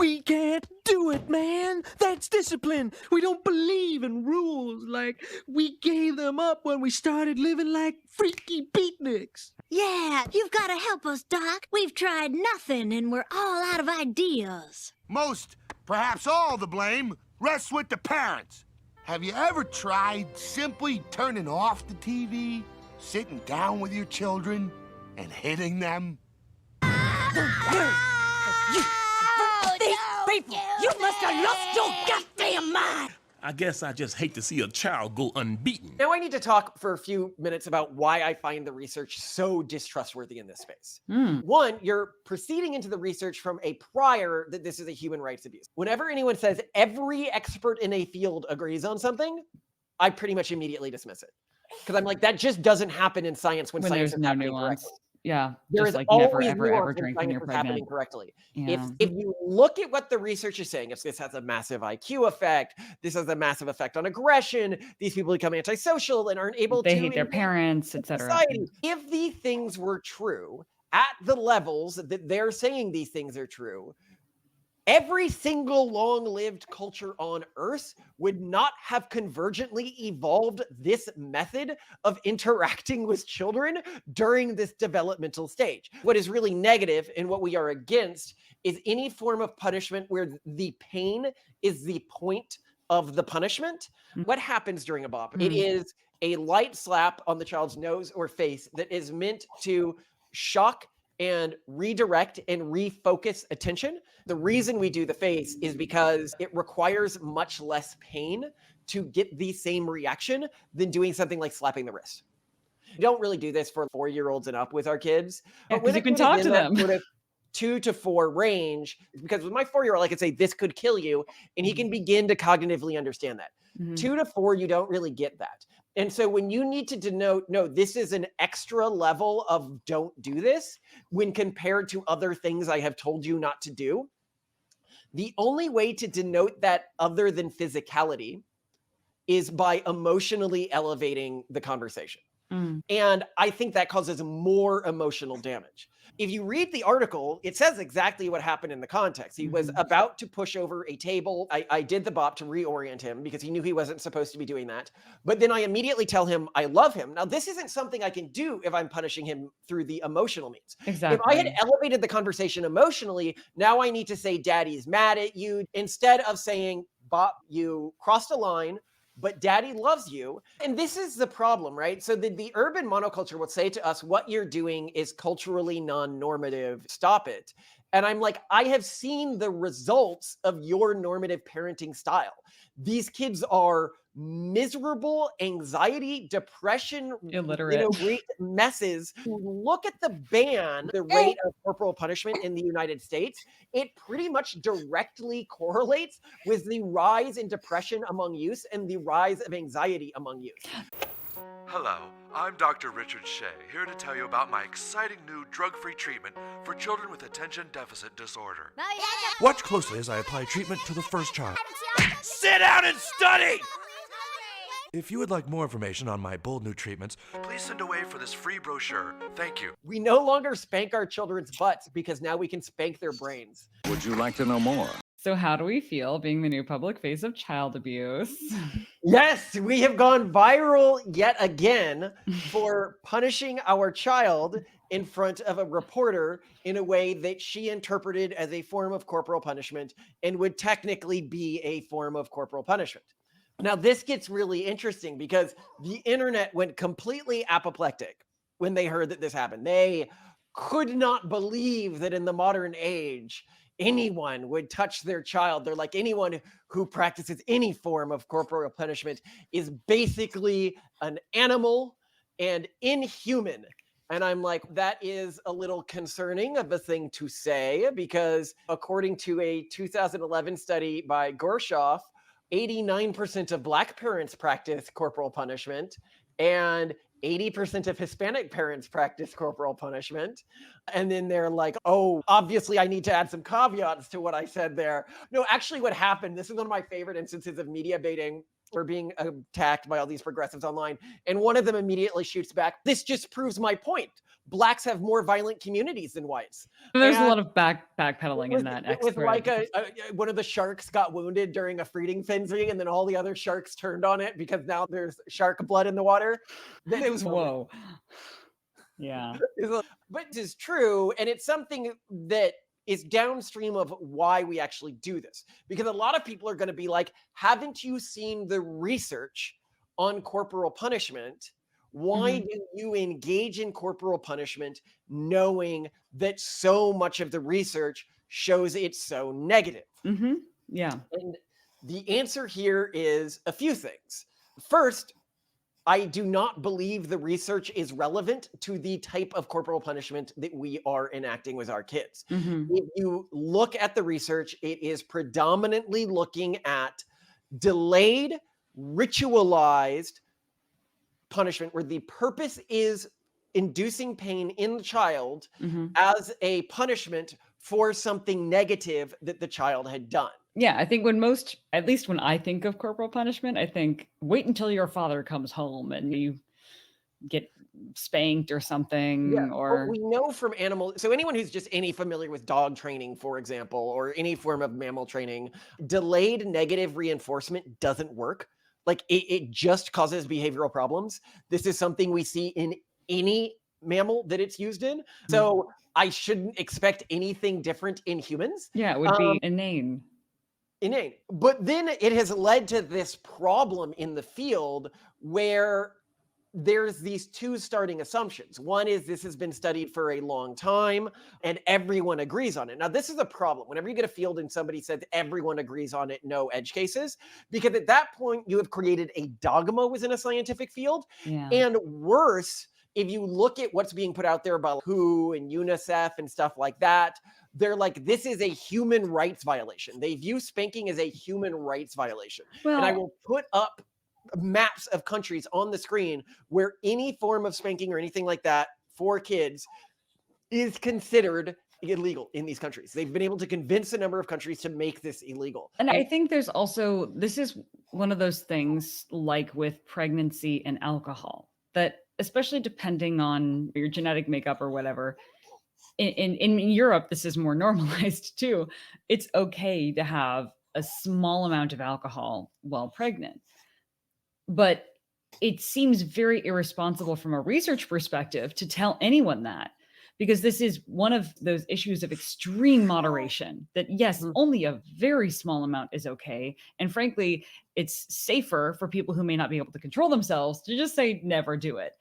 We can't do it, man. That's discipline. We don't believe in rules. Like, we gave them up when we started living like freaky beatniks. Yeah, you've got to help us, Doc. We've tried nothing and we're all out of ideas. Most, perhaps all the blame, rests with the parents. Have you ever tried simply turning off the TV, sitting down with your children, and hitting them? People, you must have lost your goddamn mind. I guess I just hate to see a child go unbeaten. Now I need to talk for a few minutes about why I find the research so distrustworthy in this space. One, you're proceeding into the research from a prior that this is a human rights abuse. Whenever anyone says every expert in a field agrees on something, I pretty much immediately dismiss it. Because I'm like, that just doesn't happen in science when science there's is no happening nuance. correctly. Yeah, There just is like always never, ever nuance when drink when you're science is happening pregnant. correctly. Yeah. If you look at what the research is saying, if this has a massive IQ effect, this has a massive effect on aggression, these people become antisocial and aren't able to They hate their engage parents, in etc. society. If these things were true at the levels that they're saying these things are true, every single long-lived culture on Earth would not have convergently evolved this method of interacting with children during this developmental stage. What is really negative and what we are against is any form of punishment where the pain is the point of the punishment. What happens during a bop? It is a light slap on the child's nose or face that is meant to shock and redirect and refocus attention. The reason we do the face is because it requires much less pain to get the same reaction than doing something like slapping the wrist. We don't really do this for 4-year-olds and up with our kids. Yeah, But when 'cause you a can kid is talk in to that them. sort of 2 to 4 range, because with my 4-year-old, I can say, this could kill you, and he can begin to cognitively understand that. 2 to 4, you don't really get that. And so when you need to denote, no, this is an extra level of don't do this, when compared to other things I have told you not to do, the only way to denote that other than physicality is by emotionally elevating the conversation. And I think that causes more emotional damage. If you read the article, it says exactly what happened in the context. He was about to push over a table. I did the bop to reorient him because he knew he wasn't supposed to be doing that. But then I immediately tell him I love him. Now, this isn't something I can do if I'm punishing him through the emotional means. Exactly. If I had elevated the conversation emotionally, now I need to say, Daddy's mad at you, instead of saying, Bop, you crossed a line, but Daddy loves you. And this is the problem, right? So the urban monoculture will say to us, what you're doing is culturally non-normative. Stop it. And I'm like, I have seen the results of your normative parenting style. These kids are miserable, anxiety, depression, Illiterate. messes. Look at the ban, the rate of corporal punishment in the United States. It pretty much directly correlates with the rise in depression among youth and the rise of anxiety among youth. Hello, I'm Dr. Richard Shea, here to tell you about my exciting new drug-free treatment for children with attention deficit disorder. Watch closely as I apply treatment to the first child. Sit down and study! If you would like more information on my bold new treatments, please send away for this free brochure. Thank you. We no longer spank our children's butts because now we can spank their brains. Would you like to know more? So how do we feel being the new public face of child abuse? Yes, we have gone viral yet again for punishing our child in front of a reporter in a way that she interpreted as a form of corporal punishment and would technically be a form of corporal punishment. Now, this gets really interesting because the internet went completely apoplectic when they heard that this happened. They could not believe that in the modern age, anyone would touch their child. They're like, anyone who practices any form of corporal punishment is basically an animal and inhuman. And I'm like, that is a little concerning of a thing to say, because according to a 2011 study by Gorshoff, 89% of Black parents practice corporal punishment, and 80% of Hispanic parents practice corporal punishment. And then they're like, oh, obviously I need to add some caveats to what I said there. No, actually what happened, this is one of my favorite instances of media baiting, We're being attacked by all these progressives online. And one of them immediately shoots back, "This just proves my point. Blacks have more violent communities than whites." There's a And lot of backpedaling in that X with thread. like one of the sharks got wounded during a feeding frenzy, and then all the other sharks turned on it because now there's shark blood in the water. It was Whoa. Yeah. But it is true, and it's something that is downstream of why we actually do this. Because a lot of people are going to be like, haven't you seen the research on corporal punishment? Why do you engage in corporal punishment knowing that so much of the research shows it's so negative? Yeah. And the answer here is a few things. First, I do not believe the research is relevant to the type of corporal punishment that we are enacting with our kids. If you look at the research, it is predominantly looking at delayed, ritualized punishment where the purpose is inducing pain in the child as a punishment for something negative that the child had done. Yeah, I think at least when I think of corporal punishment, I think wait until your father comes home and you get spanked or something. Yeah, or we know from animals. So anyone who's just familiar with dog training, for example, or any form of mammal training, delayed negative reinforcement doesn't work. Like it just causes behavioral problems. This is something we see in any mammal that it's used in. So I shouldn't expect anything different in humans. Yeah, it would be inane. But then it has led to this problem in the field where there's these two starting assumptions. One is this has been studied for a long time and everyone agrees on it. Now, this is a problem. Whenever you get a field and somebody says everyone agrees on it, no edge cases, because at that point you have created a dogma within a scientific field. Yeah. And worse, if you look at what's being put out there by WHO and UNICEF and stuff like that, they're like, this is a human rights violation. They view spanking as a human rights violation. Well, and I will put up maps of countries on the screen where any form of spanking or anything like that for kids is considered illegal in these countries. They've been able to convince a number of countries to make this illegal. And I think this is one of those things like with pregnancy and alcohol that, especially depending on your genetic makeup or whatever, in Europe, this is more normalized too. It's okay to have a small amount of alcohol while pregnant. But it seems very irresponsible from a research perspective to tell anyone that, because this is one of those issues of extreme moderation that, yes, only a very small amount is okay. And frankly, it's safer for people who may not be able to control themselves to just say, never do it.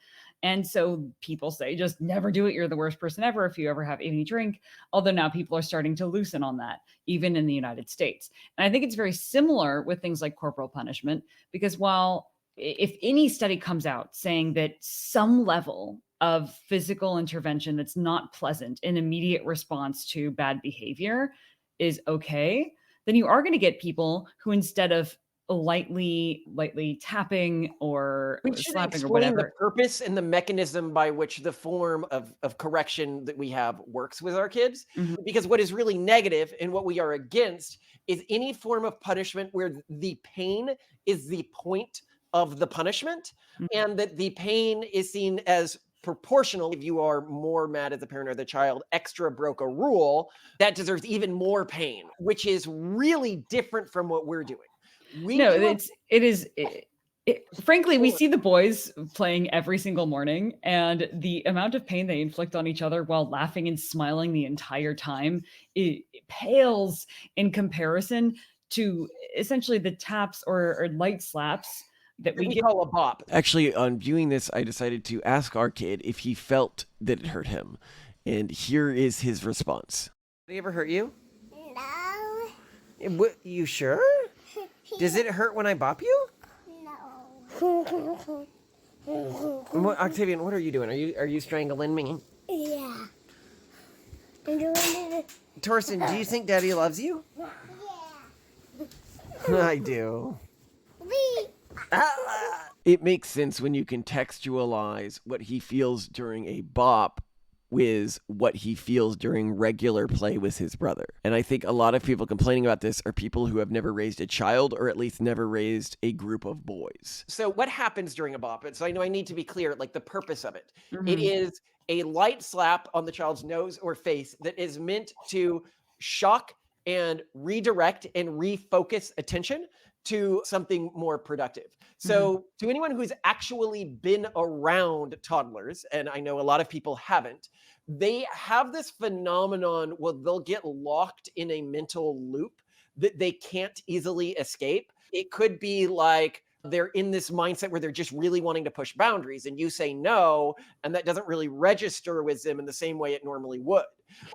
And so people say, just never do it. You're the worst person ever if you ever have any drink. Although now people are starting to loosen on that, even in the United States. And I think it's very similar with things like corporal punishment, because while if any study comes out saying that some level of physical intervention that's not pleasant in immediate response to bad behavior is okay, then you are going to get people who, instead of lightly tapping or slapping or whatever, the purpose and the mechanism by which the form of correction that we have works with our kids. Because what is really negative and what we are against is any form of punishment where the pain is the point of the punishment, and that the pain is seen as proportional. If you are more mad at the parent or the child, extra broke a rule, that deserves even more pain, which is really different from what we're doing. Frankly, we see the boys playing every single morning, and the amount of pain they inflict on each other while laughing and smiling the entire time, it pales in comparison to essentially the taps or light slaps that we call a bop. Actually, on viewing this, I decided to ask our kid if he felt that it hurt him. And here is his response. Did he ever hurt you? No. You sure? Does it hurt when I bop you? No. Octavian, what are you doing? Are you strangling me? Yeah. I'm doing it. Torsten, do you think Daddy loves you? Yeah. I do. We. It makes sense when you contextualize what he feels during a bop with what he feels during regular play with his brother. And I think a lot of people complaining about this are people who have never raised a child, or at least never raised a group of boys. So what happens during a bop? So I know I need to be clear, like the purpose of it. Mm-hmm. It is a light slap on the child's nose or face that is meant to shock and redirect and refocus attention to something more productive. So to anyone who's actually been around toddlers, and I know a lot of people haven't, they have this phenomenon where they'll get locked in a mental loop that they can't easily escape. It could be like they're in this mindset where they're just really wanting to push boundaries, and you say no, and that doesn't really register with them in the same way it normally would.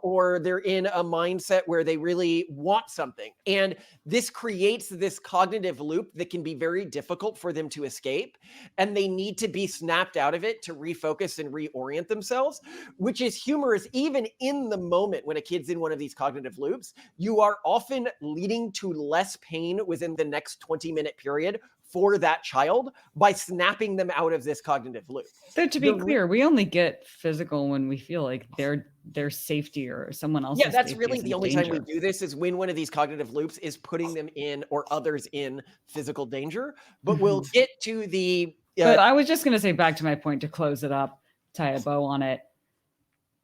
Or they're in a mindset where they really want something. And this creates this cognitive loop that can be very difficult for them to escape. And they need to be snapped out of it to refocus and reorient themselves, which is humorous. Even in the moment when a kid's in one of these cognitive loops, you are often leading to less pain within the next 20-minute period for that child by snapping them out of this cognitive loop. So to be clear, we only get physical when we feel like their safety or someone else's Yeah, that's safety really is the in only danger. time we do this, is when one of these cognitive loops is putting them in or others in physical danger. But we'll get to the... But I was just going to say, back to my point to close it up, tie a bow on it.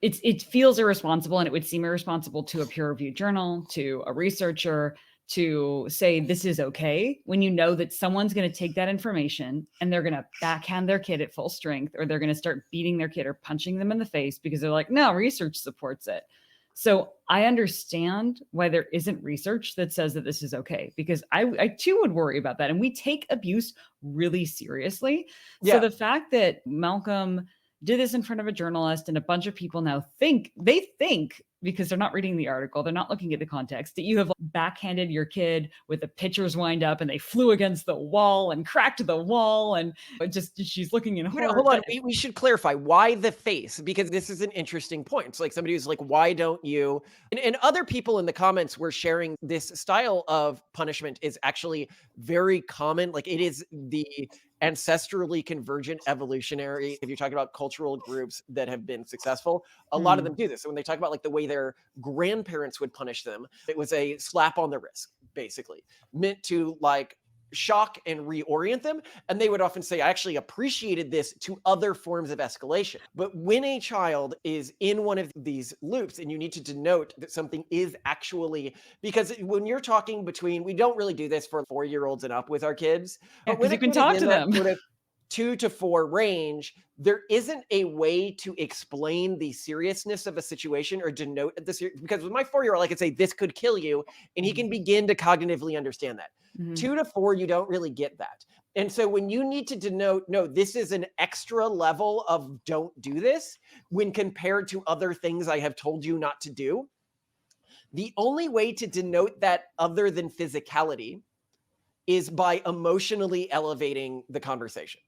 It feels irresponsible, and it would seem irresponsible to a peer-reviewed journal, to a researcher, to say this is okay, when you know that someone's going to take that information and they're going to backhand their kid at full strength, or they're going to start beating their kid or punching them in the face because they're like, no, research supports it. So I understand why there isn't research that says that this is okay, because I too would worry about that. And we take abuse really seriously. Yeah. So the fact that Malcolm did this in front of a journalist, and a bunch of people now think, because they're not reading the article, they're not looking at the context, that you have backhanded your kid with the pitchers wind up and they flew against the wall and cracked the wall, and she's looking in horror. Hold on, we should clarify why the face, because this is an interesting point. It's like somebody who's like, why don't you? And other people in the comments were sharing this style of punishment is actually very common. Like, it is the ancestrally convergent evolutionary. If you're talking about cultural groups that have been successful, a lot of them do this. So when they talk about like the way their grandparents would punish them, it was a slap on the wrist, basically meant to like shock and reorient them. And they would often say, I actually appreciated this to other forms of escalation. But when a child is in one of these loops, and you need to denote that something is actually, because when you're talking between, we don't really do this for 4-year-olds and up with our kids, but when you can talk to them. Sort of 2 to 4 range, there isn't a way to explain the seriousness of a situation or denote the because with my 4-year-old, I could say this could kill you, and he can begin to cognitively understand that. 2 to 4, you don't really get that. And so when you need to denote, no, this is an extra level of don't do this, when compared to other things I have told you not to do, the only way to denote that other than physicality is by emotionally elevating the conversation.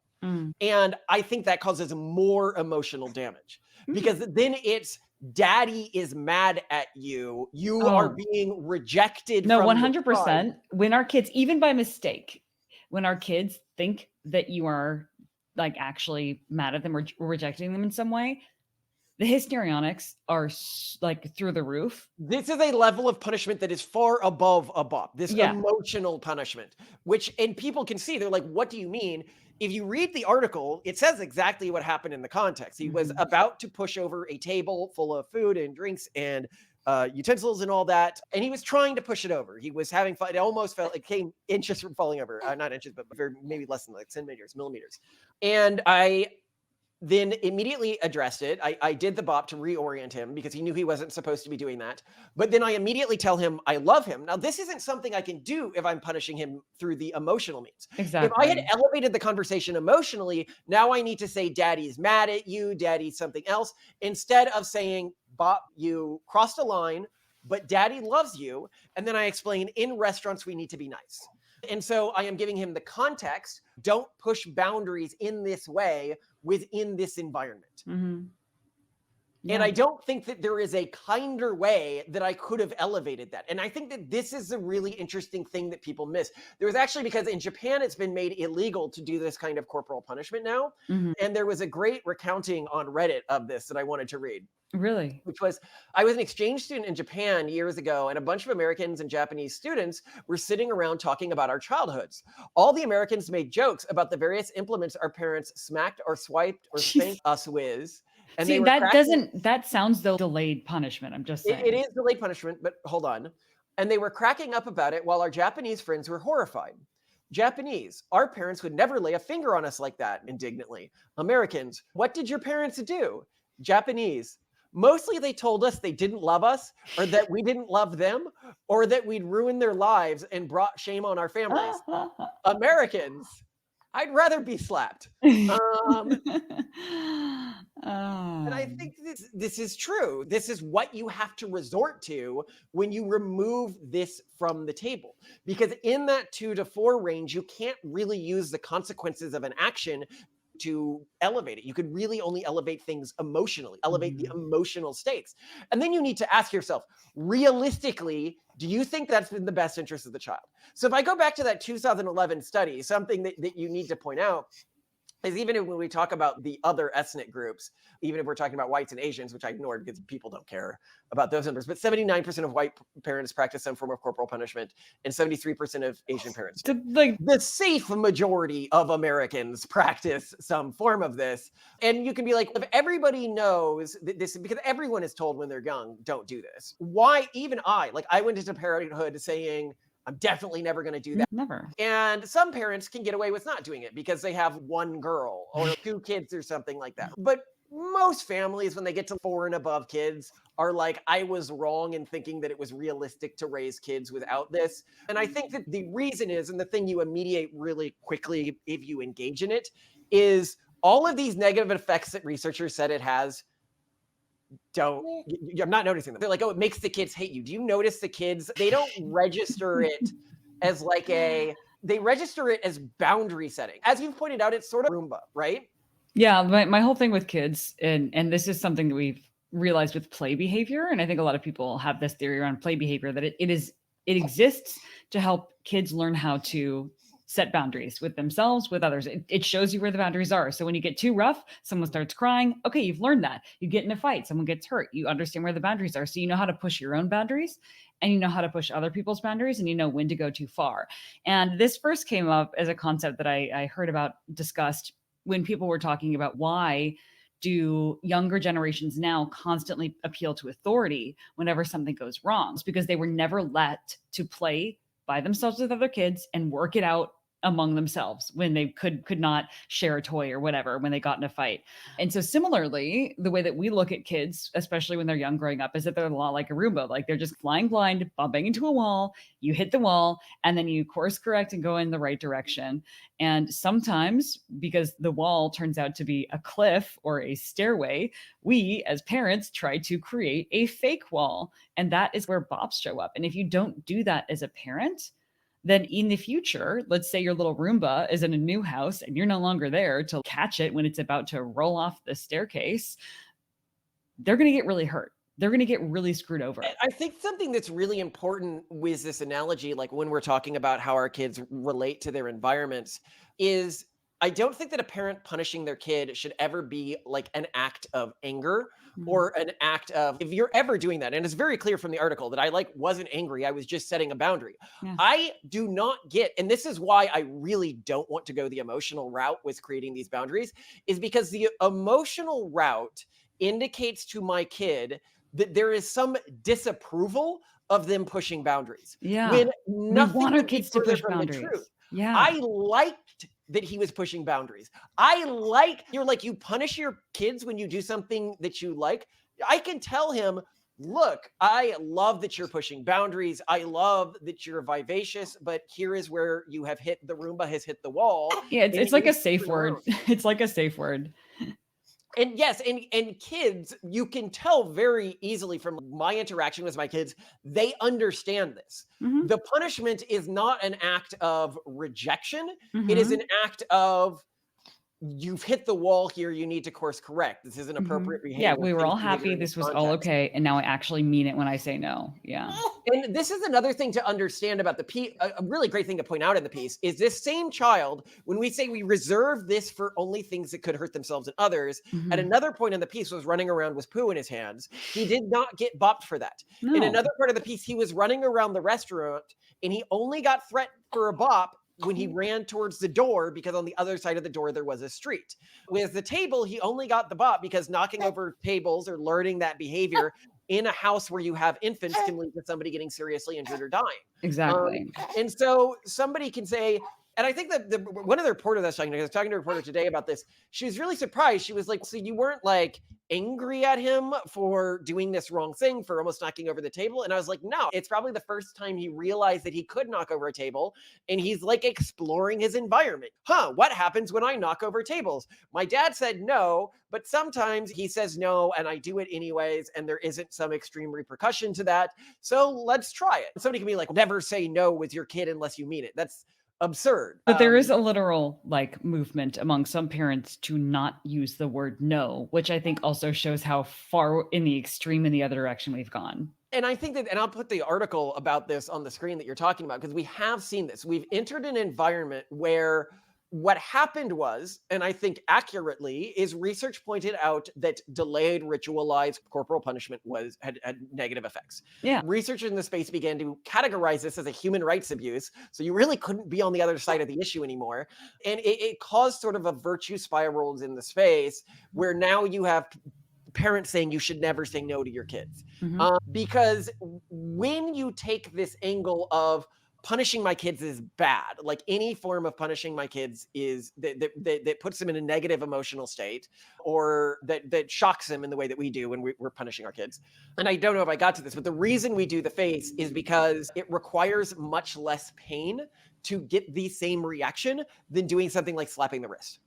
And I think that causes more emotional damage, because then it's daddy is mad at you. You are being rejected. No, from 100%. When our kids, even by mistake, when our kids think that you are like actually mad at them or rejecting them in some way, the histrionics are like through the roof. This is a level of punishment that is far above a bop, this emotional punishment, and people can see, they're like, what do you mean? If you read the article, it says exactly what happened in the context. He was about to push over a table full of food and drinks and utensils and all that, and he was trying to push it over. He was having fun. It almost felt, it came inches from falling over. Not inches, but maybe less than like millimeters. And I then immediately addressed it. I did the bop to reorient him, because he knew he wasn't supposed to be doing that. But then I immediately tell him I love him. Now, this isn't something I can do if I'm punishing him through the emotional means. Exactly. If I had elevated the conversation emotionally, now I need to say, daddy's mad at you, daddy's something else, instead of saying, bop, you crossed a line, but daddy loves you. And then I explain, in restaurants, we need to be nice. And so I am giving him the context. Don't push boundaries in this way within this environment. And I don't think that there is a kinder way that I could have elevated that. And I think that this is a really interesting thing that people miss. There was actually, because in Japan, it's been made illegal to do this kind of corporal punishment now. And there was a great recounting on Reddit of this that I wanted to read. Really? Which was, I was an exchange student in Japan years ago, and a bunch of Americans and Japanese students were sitting around talking about our childhoods. All the Americans made jokes about the various implements our parents smacked or swiped or spanked us with. And See, that sounds though delayed punishment. I'm just saying. It is delayed punishment, but hold on. And they were cracking up about it while our Japanese friends were horrified. Japanese, our parents would never lay a finger on us like that, indignantly. Americans, what did your parents do? Japanese, mostly they told us they didn't love us, or that we didn't love them, or that we'd ruined their lives and brought shame on our families. Americans, I'd rather be slapped. And I think this is true. This is what you have to resort to when you remove this from the table. Because in that 2 to 4 range, you can't really use the consequences of an action to elevate it. You could really only elevate things emotionally, elevate the emotional stakes. And then you need to ask yourself, realistically, do you think that's in the best interest of the child? So if I go back to that 2011 study, something that you need to point out is, even when we talk about the other ethnic groups, even if we're talking about whites and Asians, which I ignored because people don't care about those numbers, but 79% of white parents practice some form of corporal punishment, and 73% of Asian parents. The safe majority of Americans practice some form of this. And you can be like, if everybody knows that this, because everyone is told when they're young, don't do this. Why even I went into parenthood saying, I'm definitely never going to do that. Never. And some parents can get away with not doing it because they have 1 girl or 2 kids or something like that. But most families, when they get to 4 and above kids, are like, I was wrong in thinking that it was realistic to raise kids without this. And I think that the reason is, and the thing you immediate really quickly if you engage in it, is all of these negative effects that researchers said it has, I'm not noticing them. They're like, oh, it makes the kids hate you. Do you notice the kids, they don't register it as they register it as boundary setting. As you've pointed out, it's sort of Roomba, right? Yeah, my whole thing with kids, and this is something that we've realized with play behavior, and I think a lot of people have this theory around play behavior, that it exists to help kids learn how to set boundaries with themselves, with others. It shows you where the boundaries are. So when you get too rough, someone starts crying. Okay, you've learned that. You get in a fight, someone gets hurt. You understand where the boundaries are. So you know how to push your own boundaries, and you know how to push other people's boundaries, and you know when to go too far. And this first came up as a concept that I heard about discussed when people were talking about why do younger generations now constantly appeal to authority whenever something goes wrong? It's because they were never let to play by themselves with other kids and work it out among themselves when they could not share a toy or whatever when they got in a fight. And so similarly, the way that we look at kids, especially when they're young growing up, is that they're a lot like a Roomba. Like they're just flying blind, bumping into a wall, you hit the wall, and then you course correct and go in the right direction. And sometimes, because the wall turns out to be a cliff or a stairway, we as parents try to create a fake wall. And that is where bops show up. And if you don't do that as a parent, then in the future, let's say your little Roomba is in a new house and you're no longer there to catch it when it's about to roll off the staircase, they're going to get really hurt. They're going to get really screwed over. I think something that's really important with this analogy, like when we're talking about how our kids relate to their environments, is I don't think that a parent punishing their kid should ever be like an act of anger or an act of, if you're ever doing that, and it's very clear from the article that I wasn't angry, I was just setting a boundary. Yeah. I do not get, and this is why I really don't want to go the emotional route with creating these boundaries, is because the emotional route indicates to my kid that there is some disapproval of them pushing boundaries. Yeah. When We nothing want our could be kids to further push from the boundaries. truth. Yeah. I liked that he was pushing boundaries. You're like, you punish your kids when you do something that you like. I can tell him, look, I love that you're pushing boundaries. I love that you're vivacious, but here is where you have hit, the Roomba has hit the wall. Yeah, it's like a safe word. around. It's like a safe word. And yes, and kids, you can tell very easily from my interaction with my kids, they understand this. Mhm. The punishment is not an act of rejection. Mhm. It is an act of, you've hit the wall here. You need to course correct. This isn't appropriate behavior. Yeah, we were all Things behavior happy. in This was all context. okay. And now I actually mean it when I say no. Yeah. And this is another thing to understand about the piece. A really great thing to point out in the piece is this same child, when we say we reserve this for only things that could hurt themselves and others, at another point in the piece was running around with poo in his hands. He did not get bopped for that. No. In another part of the piece, he was running around the restaurant and he only got threatened for a bop when he ran towards the door, because on the other side of the door there was a street. With the table, he only got the bop because knocking over tables or learning that behavior in a house where you have infants can lead to somebody getting seriously injured or dying. Exactly. And so somebody can say, and I think that one of the reporters I was talking to a reporter today about this, she was really surprised. She was like, so you weren't like angry at him for doing this wrong thing, for almost knocking over the table? And I was like, no, it's probably the first time he realized that he could knock over a table, and he's like exploring his environment. What happens when I knock over tables? My dad said no, but sometimes he says no and I do it anyways, and there isn't some extreme repercussion to that. So let's try it. Somebody can be like, never say no with your kid unless you mean it. That's absurd. But there is a literal like movement among some parents to not use the word no, which I think also shows how far in the extreme in the other direction we've gone. And I think that, and I'll put the article about this on the screen that you're talking about, because we have seen this. We've entered an environment where what happened was, and I think accurately, is research pointed out that delayed ritualized corporal punishment had negative effects. Yeah. Researchers in the space began to categorize this as a human rights abuse. So you really couldn't be on the other side of the issue anymore. And it caused sort of a virtue spiral in the space where now you have parents saying you should never say no to your kids. Because when you take this angle of punishing my kids is bad, like any form of punishing my kids is that puts them in a negative emotional state, or that shocks them in the way that we do when we're punishing our kids. And I don't know if I got to this, but the reason we do the face is because it requires much less pain to get the same reaction than doing something like slapping the wrist.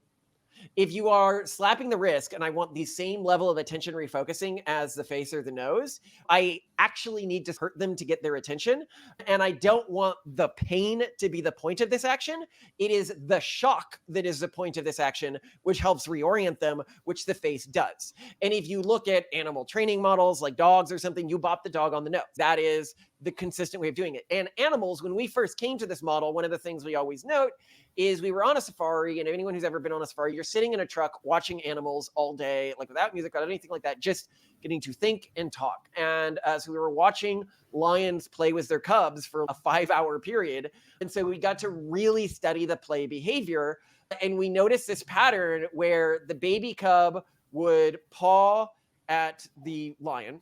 If you are slapping the wrist and I want the same level of attention refocusing as the face or the nose, I actually need to hurt them to get their attention. And I don't want the pain to be the point of this action. It is the shock that is the point of this action, which helps reorient them, which the face does. And if you look at animal training models like dogs or something, you bop the dog on the nose. That is the consistent way of doing it. And animals, when we first came to this model, one of the things we always note is we were on a safari, and anyone who's ever been on a safari, you're sitting in a truck watching animals all day, like without music, without anything like that, just getting to think and talk. And so we were watching lions play with their cubs for a 5-hour period. And so we got to really study the play behavior. And we noticed this pattern where the baby cub would paw at the lion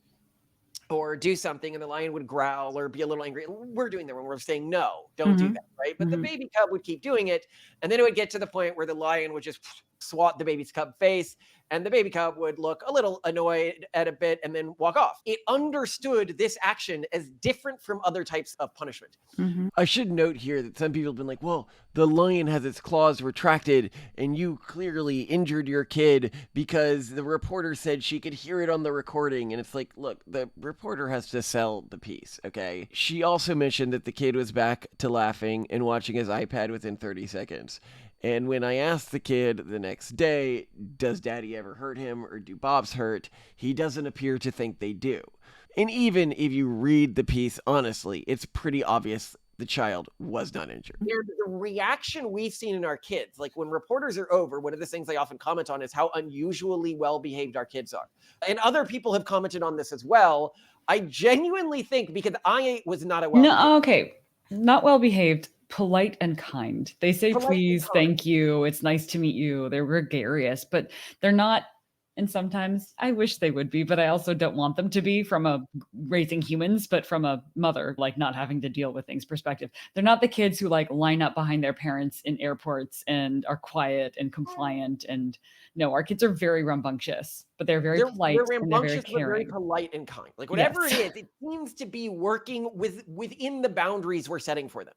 or do something, and the lion would growl or be a little angry. We're doing that when we're saying, no, don't do that, right? But the baby cub would keep doing it. And then it would get to the point where the lion would just swat the baby's cub face, and the baby cub would look a little annoyed at a bit and then walk off. It understood this action as different from other types of punishment. I should note here that some people have been like, well, the lion has its claws retracted and you clearly injured your kid because the reporter said she could hear it on the recording. And it's like, look, the reporter has to sell the piece, okay? She also mentioned that the kid was back to laughing and watching his iPad within 30 seconds. And when I asked the kid the next day, does daddy ever hurt him or do Bobs hurt? He doesn't appear to think they do. And even if you read the piece honestly, it's pretty obvious the child was not injured. The reaction we've seen in our kids, like when reporters are over, one of the things I often comment on is how unusually well-behaved our kids are. And other people have commented on this as well. I genuinely think, because I was not a not well-behaved, polite and kind. They say Polite please, and kind. thank you, it's nice to meet you. They're gregarious, but they're not. And sometimes I wish they would be, but I also don't want them to be from a raising humans, but from a mother, like not having to deal with things perspective. They're not the kids who like line up behind their parents in airports and are quiet and compliant. And no, our kids are very rambunctious, but they're very polite. They're and they're rambunctious, very but very caring. polite and kind. Like whatever Yes. it is, it seems to be working within the boundaries we're setting for them.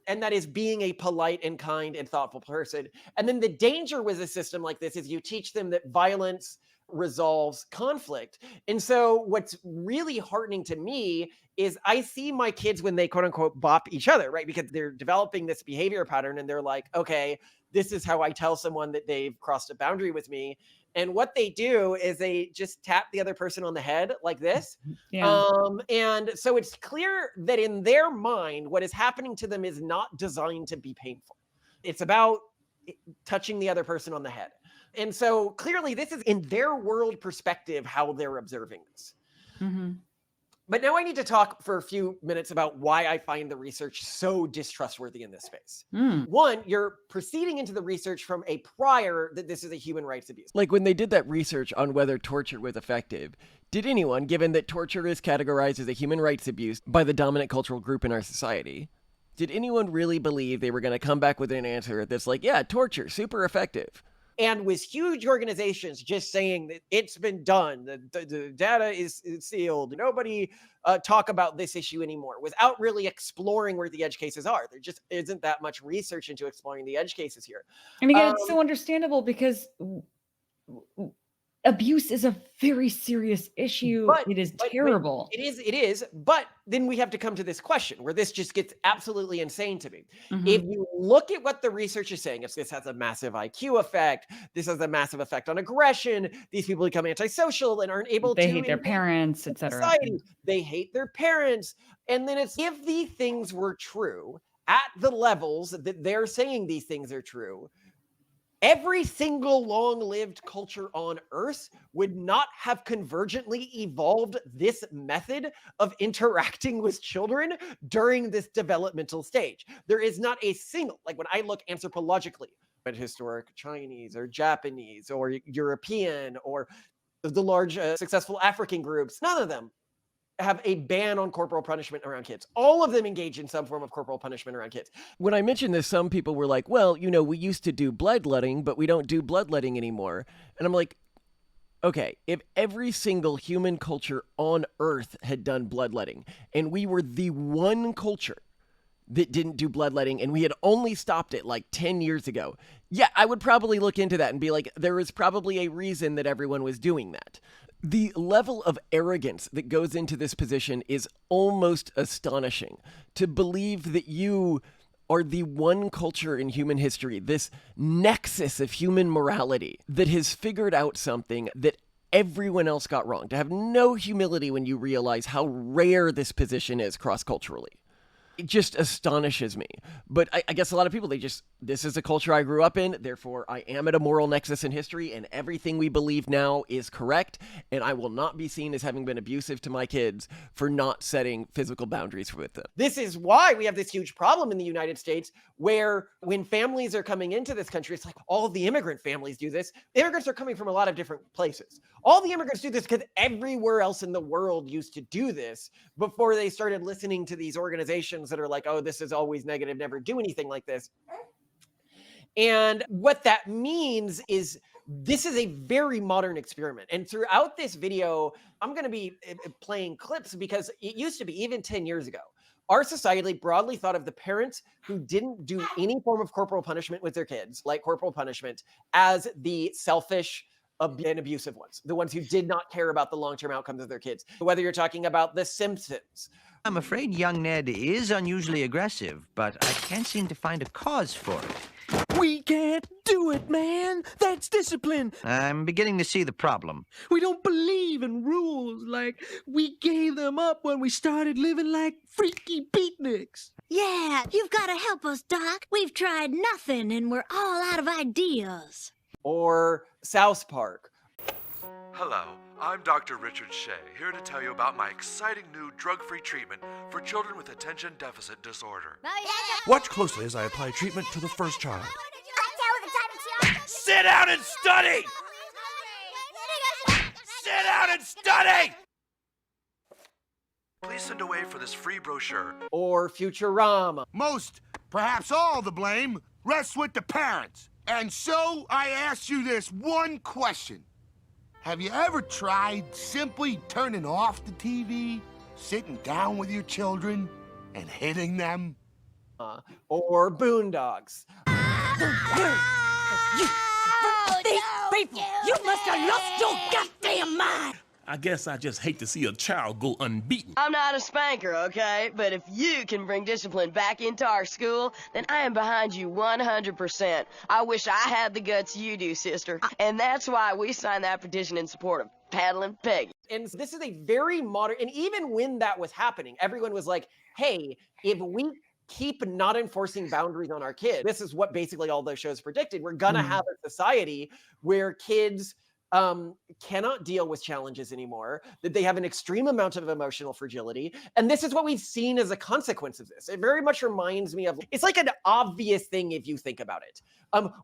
And that is being a polite and kind and thoughtful person. And then the danger with a system like this is you teach them that violence resolves conflict. And so what's really heartening to me is I see my kids when they quote unquote bop each other, right? Because they're developing this behavior pattern and they're like, okay, this is how I tell someone that they've crossed a boundary with me. And what they do is they just tap the other person on the head like this. Yeah. And so it's clear that in their mind, what is happening to them is not designed to be painful. It's about touching the other person on the head. And so clearly this is in their world perspective, how they're observing this. Mm-hmm. But now I need to talk for a few minutes about why I find the research so distrustworthy in this space. One, you're proceeding into the research from a prior that this is a human rights abuse. Like when they did that research on whether torture was effective, did anyone, given that torture is categorized as a human rights abuse by the dominant cultural group in our society, did anyone really believe they were going to come back with an answer that's like, yeah, torture, super effective? And with huge organizations just saying that it's been done, the data is sealed, nobody talk about this issue anymore without really exploring where the edge cases are. There just isn't that much research into exploring the edge cases here. And again, it's so understandable because abuse is a very serious issue. It is terrible. It is. But then we have to come to this question where this just gets absolutely insane to me. If you look at what the research is saying, if this has a massive IQ effect, this has a massive effect on aggression, these people become antisocial and aren't able to hate their parents, etc. They hate their parents. And then it's if these things were true at the levels that they're saying these things are true, every single long-lived culture on Earth would not have convergently evolved this method of interacting with children during this developmental stage. There is not a single, like when I look anthropologically at historic Chinese or Japanese or European or the large successful African groups, none of them have a ban on corporal punishment around kids. All of them engage in some form of corporal punishment around kids. When I mentioned this, some people were like, well, you know, we used to do bloodletting, but we don't do bloodletting anymore. And I'm like, okay, if every single human culture on Earth had done bloodletting, and we were the one culture that didn't do bloodletting, and we had only stopped it like 10 years ago, yeah, I would probably look into that and be like, there is probably a reason that everyone was doing that. The level of arrogance that goes into this position is almost astonishing. To believe that you are the one culture in human history, this nexus of human morality that has figured out something that everyone else got wrong. To have no humility when you realize how rare this position is cross-culturally. It just astonishes me. But I guess a lot of people, this is a culture I grew up in, therefore I am at a moral nexus in history, and everything we believe now is correct, and I will not be seen as having been abusive to my kids for not setting physical boundaries with them. This is why we have this huge problem in the United States, where when families are coming into this country, it's like all of the immigrant families do this. Immigrants are coming from a lot of different places. All the immigrants do this because everywhere else in the world used to do this before they started listening to these organizations that are like, oh, this is always negative, never do anything like this. And what that means is this is a very modern experiment. And throughout this video, I'm going to be playing clips because it used to be, even 10 years ago, our society broadly thought of the parents who didn't do any form of corporal punishment with their kids, like corporal punishment, as the selfish and abusive ones, the ones who did not care about the long-term outcomes of their kids. Whether you're talking about The Simpsons. I'm afraid young Ned is unusually aggressive, but I can't seem to find a cause for it. We can't do it, man. That's discipline. I'm beginning to see the problem. We don't believe in rules. Like, we gave them up when we started living like freaky beatniks. Yeah, you've got to help us, Doc. We've tried nothing and we're all out of ideas. Or South Park. Hello, I'm Dr. Richard Shea, here to tell you about my exciting new drug-free treatment for children with attention deficit disorder. Watch closely as I apply treatment to the first child. Sit down and study! Sit down and study! Please send away for this free brochure. Or Futurama. Most, perhaps all the blame rests with the parents. And so I ask you this one question. Have you ever tried simply turning off the TV, sitting down with your children, and hitting them? Or Boondocks. Oh, no! ungrateful. You must have lost your goddamn mind. I guess I just hate to see a child go unbeaten. I'm not a spanker, okay? But if you can bring discipline back into our school, then I am behind you 100%. I wish I had the guts you do, sister. And that's why we signed that petition in support of Paddling Peggy. And this is a very modern, and even when that was happening, everyone was like, hey, if we keep not enforcing boundaries on our kids, this is what basically all those shows predicted. We're gonna have a society where kids cannot deal with challenges anymore, that they have an extreme amount of emotional fragility. And this is what we've seen as a consequence of this. It very much reminds me of, it's like an obvious thing if you think about it.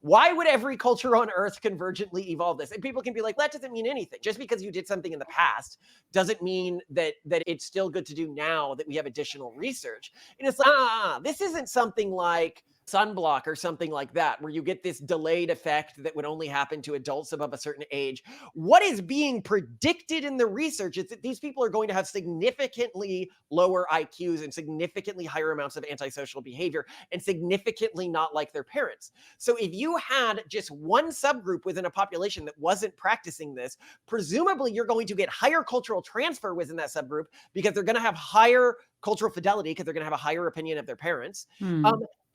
Why would every culture on earth convergently evolve this? And people can be like, that doesn't mean anything. Just because you did something in the past doesn't mean that it's still good to do now that we have additional research. And it's like, this isn't something like sunblock or something like that, where you get this delayed effect that would only happen to adults above a certain age. What is being predicted in the research is that these people are going to have significantly lower IQs and significantly higher amounts of antisocial behavior and significantly not like their parents. So if you had just one subgroup within a population that wasn't practicing this, presumably you're going to get higher cultural transfer within that subgroup because they're going to have higher cultural fidelity because they're going to have a higher opinion of their parents.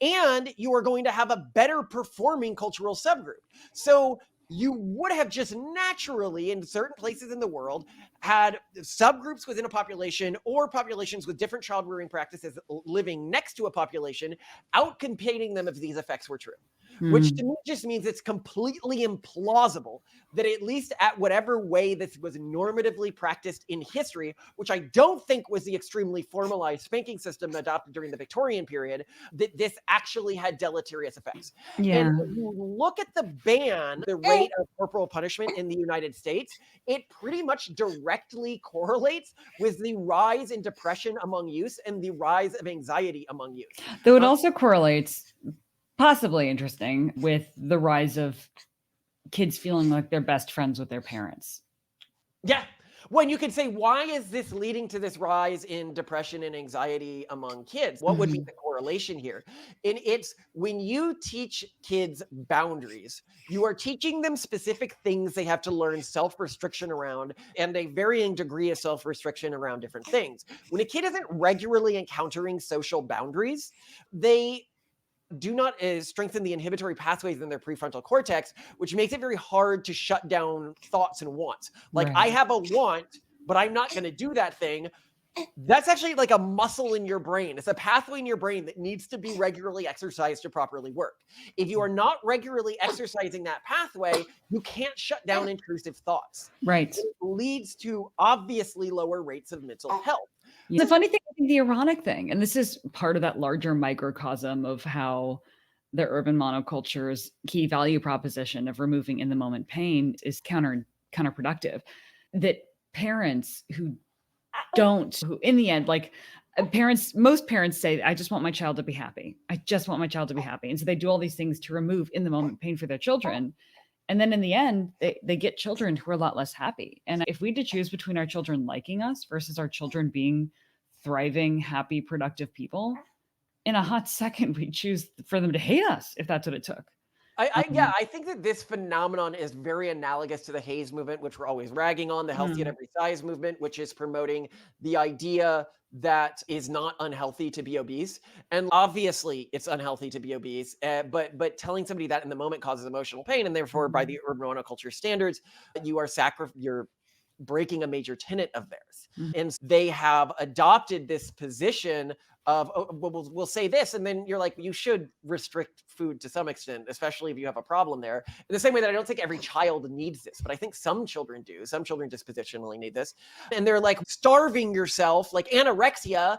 And you are going to have a better performing cultural subgroup. So you would have just naturally, in certain places in the world, had subgroups within a population or populations with different child rearing practices living next to a population, outcompeting them if these effects were true. Which to me just means it's completely implausible that at least at whatever way this was normatively practiced in history, which I don't think was the extremely formalized spanking system adopted during the Victorian period, that this actually had deleterious effects. Yeah. And if you look at the rate of corporal punishment in the United States, it pretty much directly correlates with the rise in depression among youth and the rise of anxiety among youth. Though it also correlates, possibly interesting, with the rise of kids feeling like they're best friends with their parents. Yeah. When you could say, why is this leading to this rise in depression and anxiety among kids? What would be the correlation here? And it's when you teach kids boundaries, you are teaching them specific things they have to learn self-restriction around and a varying degree of self-restriction around different things. When a kid isn't regularly encountering social boundaries, they do not strengthen the inhibitory pathways in their prefrontal cortex, which makes it very hard to shut down thoughts and wants. Like, I have a want, but I'm not going to do that thing. That's actually like a muscle in your brain. It's a pathway in your brain that needs to be regularly exercised to properly work. If you are not regularly exercising that pathway, you can't shut down intrusive thoughts. Right. It leads to obviously lower rates of mental health. The funny thing, I think the ironic thing, and this is part of that larger microcosm of how the urban monoculture's key value proposition of removing in the moment pain is counterproductive, that parents who in the end, like most parents say, I just want my child to be happy. I just want my child to be happy. And so they do all these things to remove in the moment pain for their children. And then in the end, they get children who are a lot less happy. And if we had to choose between our children liking us versus our children being thriving, happy, productive people, in a hot second, we choose for them to hate us if that's what it took. I think that this phenomenon is very analogous to the Hayes movement, which we're always ragging on, the healthy at every size movement, which is promoting the idea that is not unhealthy to be obese. And obviously it's unhealthy to be obese, but telling somebody that in the moment causes emotional pain. And therefore by the urban monoculture standards, you're breaking a major tenet of theirs. And they have adopted this position of, we'll say this, and then you're like, you should restrict food to some extent, especially if you have a problem there. In the same way that I don't think every child needs this, but I think some children do. Some children dispositionally need this. And they're like, starving yourself, like anorexia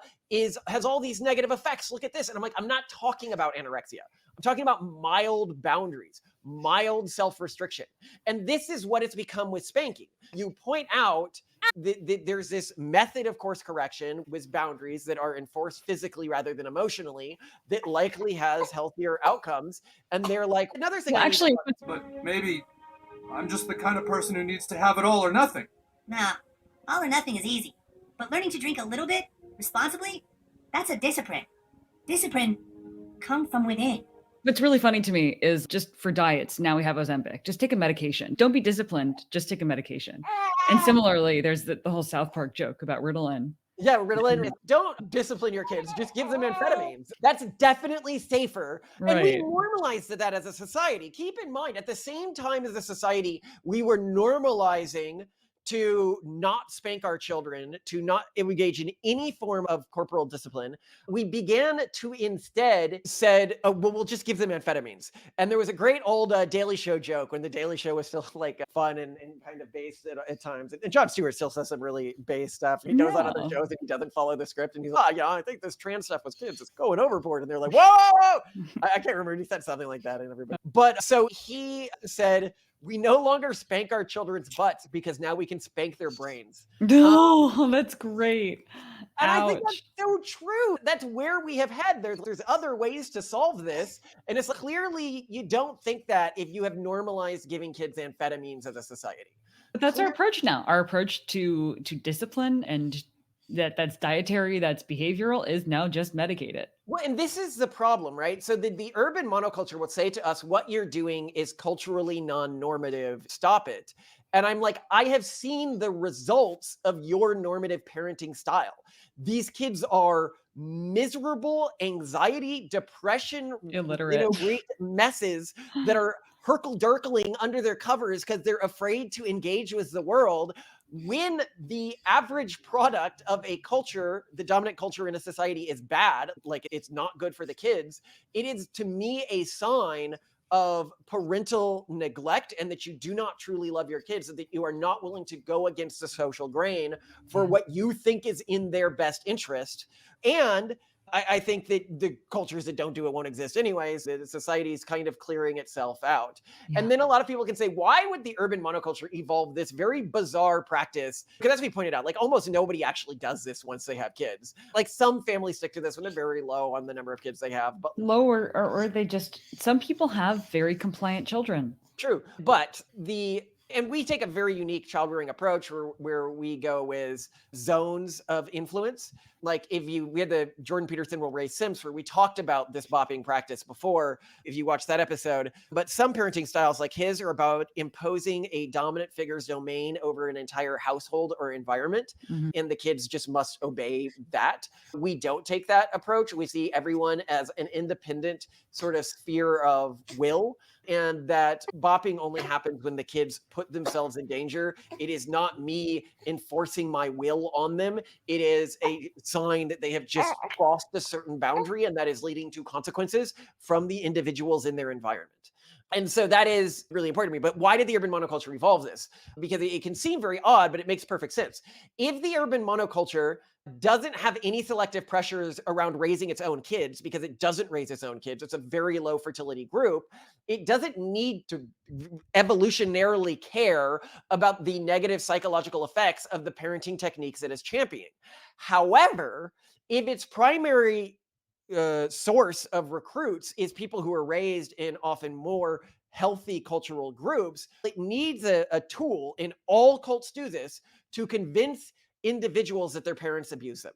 has all these negative effects. Look at this. And I'm like, I'm not talking about anorexia. I'm talking about mild boundaries, mild self-restriction. And this is what it's become with spanking. You point out there's this method of course correction with boundaries that are enforced physically rather than emotionally that likely has healthier outcomes. And they're like, another thing. But maybe I'm just the kind of person who needs to have it all or nothing. Nah, all or nothing is easy. But learning to drink a little bit, responsibly, that's a discipline. Discipline comes from within. What's really funny to me is just for diets, now we have Ozempic. Just take a medication. Don't be disciplined, just take a medication. And similarly, there's the whole South Park joke about Ritalin. Yeah, Ritalin. Don't discipline your kids. Just give them amphetamines. That's definitely safer. And we Right. normalized that as a society. Keep in mind, at the same time as a society, we were normalizing to not spank our children, to not engage in any form of corporal discipline. We began to instead said, oh, well, we'll just give them amphetamines. And there was a great old Daily Show joke when the Daily Show was still like fun and kind of based at times. And Jon Stewart still says some really base stuff. He goes on other Yeah. shows and he doesn't follow the script. And he's like, I think this trans stuff with kids is going overboard. And they're like, whoa! I can't remember. He said something like that in everybody. But so he said, we no longer spank our children's butts because now we can spank their brains. No, that's great. And Ouch. I think that's so true. That's where we have had. There's other ways to solve this. And it's clearly you don't think that if you have normalized giving kids amphetamines as a society. But that's our approach now. Our approach to discipline and that's dietary, that's behavioral, is now just medicate it. Well, and this is the problem, right? So the urban monoculture will say to us, what you're doing is culturally non-normative. Stop it. And I'm like, I have seen the results of your normative parenting style. These kids are miserable, anxiety, depression, Illiterate. messes that are herkle-durkling under their covers because they're afraid to engage with the world. When the average product of a culture, the dominant culture in a society, is bad, like it's not good for the kids, it is to me a sign of parental neglect and that you do not truly love your kids, and that you are not willing to go against the social grain for what you think is in their best interest. And I think that the cultures that don't do it won't exist anyways. The society is kind of clearing itself out. Yeah. And then a lot of people can say, why would the urban monoculture evolve this very bizarre practice? Because as we pointed out, like almost nobody actually does this once they have kids. Like some families stick to this when they're very low on the number of kids they have. But Lower, or they just, some people have very compliant children. True. But and we take a very unique child rearing approach where we go with zones of influence. Like we had the Jordan Peterson will raise Sims where we talked about this bopping practice before, if you watch that episode. But some parenting styles like his are about imposing a dominant figure's domain over an entire household or environment. Mhm. And the kids just must obey that. We don't take that approach. We see everyone as an independent sort of sphere of will. And that bopping only happens when the kids put themselves in danger. It is not me enforcing my will on them. It is a sign that they have just crossed a certain boundary, and that is leading to consequences from the individuals in their environment. And so that is really important to me. But why did the urban monoculture evolve this? Because it can seem very odd, but it makes perfect sense. If the urban monoculture doesn't have any selective pressures around raising its own kids, because it doesn't raise its own kids, it's a very low fertility group, it doesn't need to evolutionarily care about the negative psychological effects of the parenting techniques it is championing. However, if its primary source of recruits is people who are raised in often more healthy cultural groups, it needs a tool, and all cults do this, to convince individuals that their parents abuse them.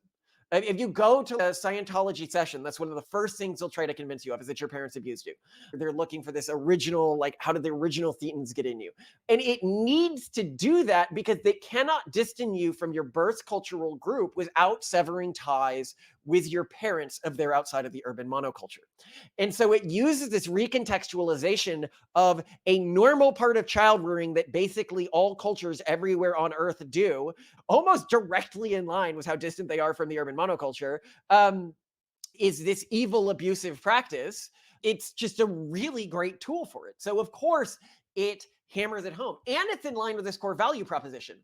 If you go to a Scientology session, that's one of the first things they'll try to convince you of, is that your parents abused you. They're looking for this original, like, how did the original thetans get in you? And it needs to do that because they cannot distance you from your birth cultural group without severing ties with your parents if they're outside of the urban monoculture. And so it uses this recontextualization of a normal part of child rearing that basically all cultures everywhere on earth do, almost directly in line with how distant they are from the urban monoculture, is this evil, abusive practice. It's just a really great tool for it. So of course it hammers it home, and it's in line with this core value proposition.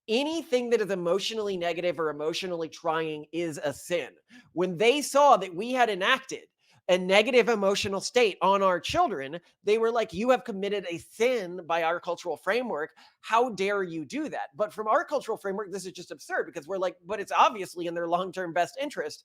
Anything that is emotionally negative or emotionally trying is a sin. When they saw that we had enacted a negative emotional state on our children, they were like, you have committed a sin by our cultural framework. How dare you do that? But from our cultural framework, this is just absurd, because we're like, but it's obviously in their long-term best interest.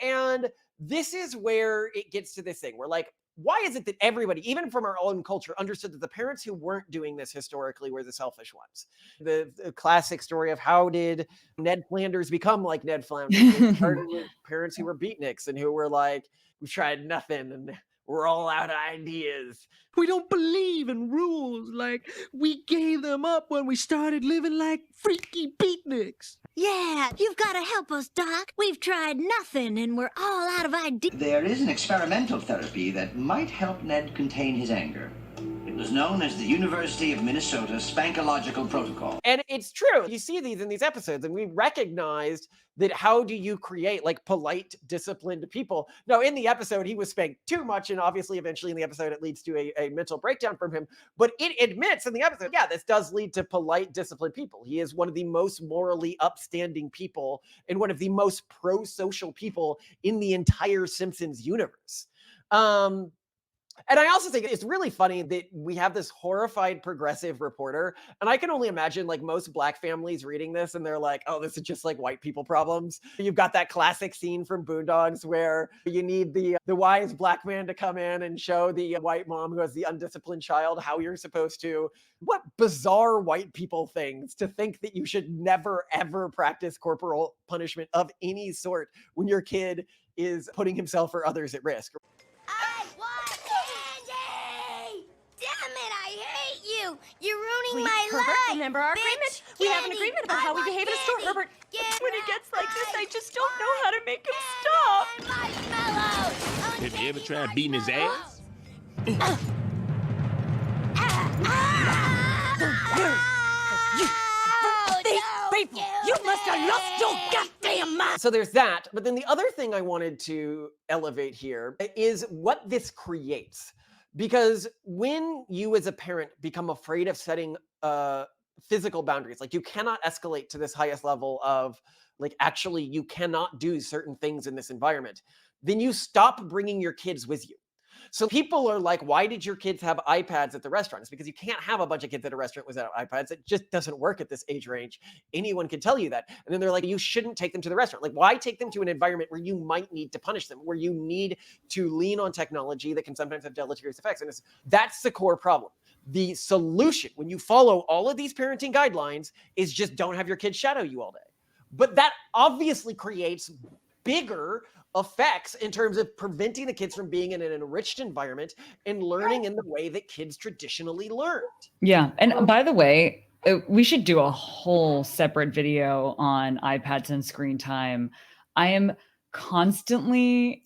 And this is where it gets to this thing. We're like, why is it that everybody, even from our own culture, understood that the parents who weren't doing this historically were the selfish ones? The classic story of how did Ned Flanders become like Ned Flanders? It started with parents who were beatniks and who were like, we tried nothing, and we're all out of ideas. We don't believe in rules. Like, we gave them up when we started living like freaky beatniks. Yeah, you've got to help us, Doc. We've tried nothing and we're all out of ideas. There is an experimental therapy that might help Ned contain his anger. It was known as the University of Minnesota Spankological Protocol. And it's true. You see these in these episodes, and we recognized that how do you create like polite, disciplined people? No, in the episode, he was spanked too much, and obviously eventually in the episode, it leads to a mental breakdown from him. But it admits in the episode, yeah, this does lead to polite, disciplined people. He is one of the most morally upstanding people and one of the most pro-social people in the entire Simpsons universe. And I also think it's really funny that we have this horrified progressive reporter. And I can only imagine like most Black families reading this and they're like, oh, this is just like white people problems. You've got that classic scene from Boondocks where you need the wise Black man to come in and show the white mom who has the undisciplined child how you're supposed to. What bizarre white people things to think that you should never, ever practice corporal punishment of any sort when your kid is putting himself or others at risk. You're ruining Please, my Herbert, life. remember our Bitch, agreement? We have an Candy, agreement about how we behave in a store, Herbert. When it gets like this, I just don't know how to make him stop. Have you ever tried beating his ass? You must have lost your goddamn mind. So there's that. But then the other thing I wanted to elevate here is what this creates. Because when you as a parent become afraid of setting physical boundaries, like you cannot escalate to this highest level of like, actually, you cannot do certain things in this environment, then you stop bringing your kids with you. So people are like, why did your kids have iPads at the restaurant? It's because you can't have a bunch of kids at a restaurant without iPads. It just doesn't work at this age range. Anyone can tell you that. And then they're like, you shouldn't take them to the restaurant. Like, why take them to an environment where you might need to punish them, where you need to lean on technology that can sometimes have deleterious effects? And that's the core problem. The solution, when you follow all of these parenting guidelines, is just don't have your kids shadow you all day. But that obviously creates bigger effects in terms of preventing the kids from being in an enriched environment and learning in the way that kids traditionally learned. Yeah. And by the way, we should do a whole separate video on iPads and screen time. I am constantly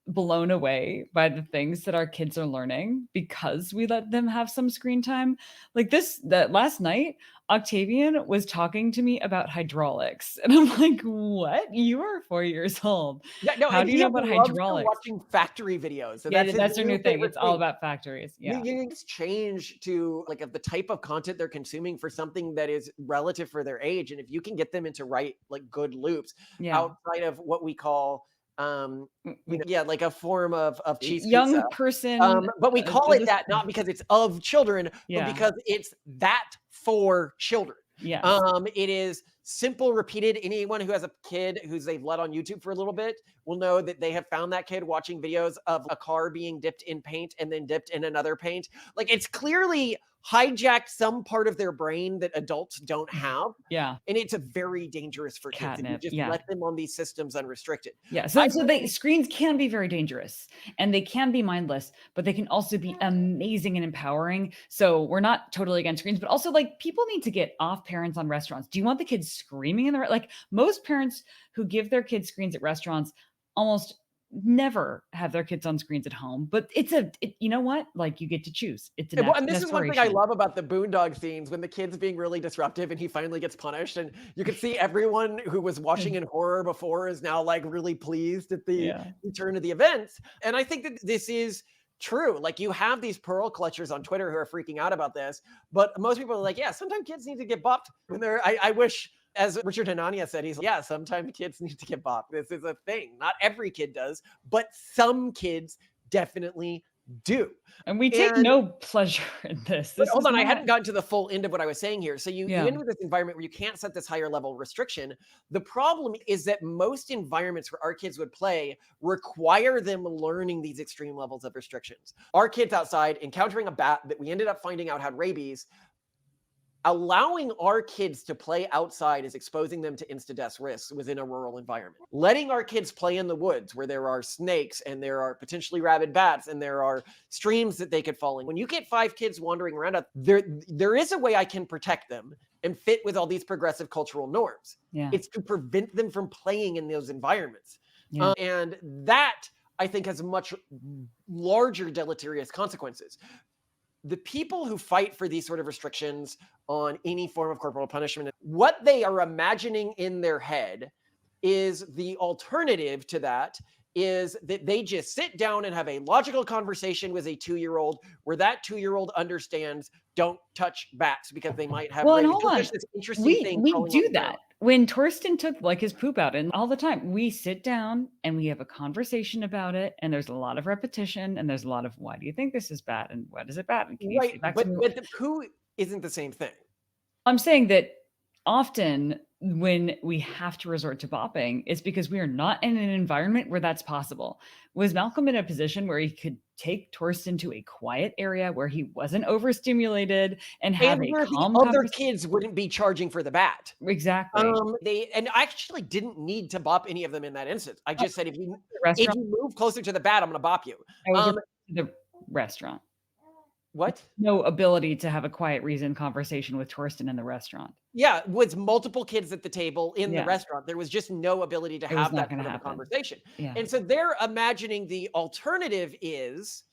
blown away by the things that our kids are learning because we let them have some screen time. Like that last night, Octavian was talking to me about hydraulics. And I'm like, what? You are 4 years old. Yeah, no, how do you know about hydraulics? Watching factory videos. So yeah, that's their new thing. It's all about factories. Yeah. You just change to like the type of content they're consuming for something that is relative for their age. And if you can get them into like good loops outside of what we call like a form of cheese young pizza. person, but we call it that not because it's of children, but because it's that for children. Yeah. It is simple, repeated. Anyone who has a kid they've let on YouTube for a little bit will know that they have found that kid watching videos of a car being dipped in paint and then dipped in another paint. Like, it's clearly hijacked some part of their brain that adults don't have. Yeah. And it's very dangerous for kids if you just let them on these systems unrestricted. Yeah. So screens can be very dangerous and they can be mindless, but they can also be amazing and empowering. So we're not totally against screens, but also like people need to get off parents on restaurants. Do you want the kids screaming in the like most parents who give their kids screens at restaurants almost never have their kids on screens at home, but you know what? Like, you get to choose. It's an and this is one thing I love about the Boondog scenes when the kid's being really disruptive and he finally gets punished, and you can see everyone who was watching in horror before is now like really pleased at the return of the events. And I think that this is true. Like, you have these pearl clutchers on Twitter who are freaking out about this, but most people are like, yeah, sometimes kids need to get bopped when they're, I wish, as Richard Hanania said, he's like, yeah, sometimes kids need to get bopped. This is a thing. Not every kid does, but some kids definitely do. And we take no pleasure in this. Hold on, I hadn't gotten to the full end of what I was saying here. So you end with this environment where you can't set this higher level restriction. The problem is that most environments where our kids would play require them learning these extreme levels of restrictions. Our kids outside encountering a bat that we ended up finding out had rabies, allowing our kids to play outside is exposing them to insta-death risks within a rural environment. Letting our kids play in the woods where there are snakes and there are potentially rabid bats and there are streams that they could fall in. When you get 5 kids wandering around, there is a way I can protect them and fit with all these progressive cultural norms. Yeah. It's to prevent them from playing in those environments. Yeah. And that, I think, has much larger deleterious consequences. The people who fight for these sort of restrictions on any form of corporal punishment, what they are imagining in their head is the alternative to that is that they just sit down and have a logical conversation with a 2-year-old where that 2-year-old understands don't touch bats because they might have Well, and rabies. hold on. This interesting We thing do crawling on the that. ground. When Torsten took like his poop out, and all the time we sit down and we have a conversation about it, and there's a lot of repetition, and there's a lot of why do you think this is bad, and what is it bad, and can you say Right, back to but me? the poo isn't the same thing. I'm saying that often when we have to resort to bopping, it's because we are not in an environment where that's possible. Was Malcolm in a position where he could take Torsten to a quiet area where he wasn't overstimulated and have And a where the calm other conversation? kids wouldn't be charging for the bat. Exactly. And I actually didn't need to bop any of them in that instance. I just said, if you Restaurant? move closer to the bat, I'm going to bop you. I was referring to the restaurant. What? No ability to have a quiet, reasoned conversation with Torsten in the restaurant. Yeah, with multiple kids at the table in the Yeah. restaurant, there was just no ability to It was have not that gonna kind of a happen. conversation. Yeah. And so they're imagining the alternative is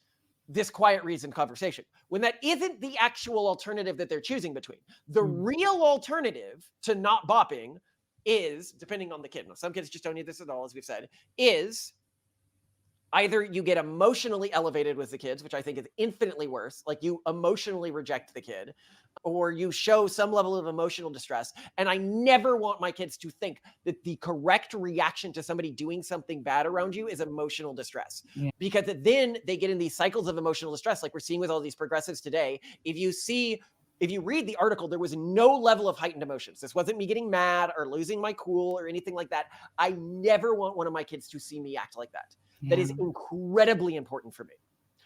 this quiet, reasoned conversation, when that isn't the actual alternative that they're choosing between. The real alternative to not bopping is, depending on the kid, now some kids just don't need this at all, as we've said, is either you get emotionally elevated with the kids, which I think is infinitely worse, like you emotionally reject the kid, or you show some level of emotional distress. And I never want my kids to think that the correct reaction to somebody doing something bad around you is emotional distress. Yeah. Because then they get in these cycles of emotional distress, like we're seeing with all these progressives today. If you read the article, there was no level of heightened emotions. This wasn't me getting mad or losing my cool or anything like that. I never want one of my kids to see me act like that. That is incredibly important for me.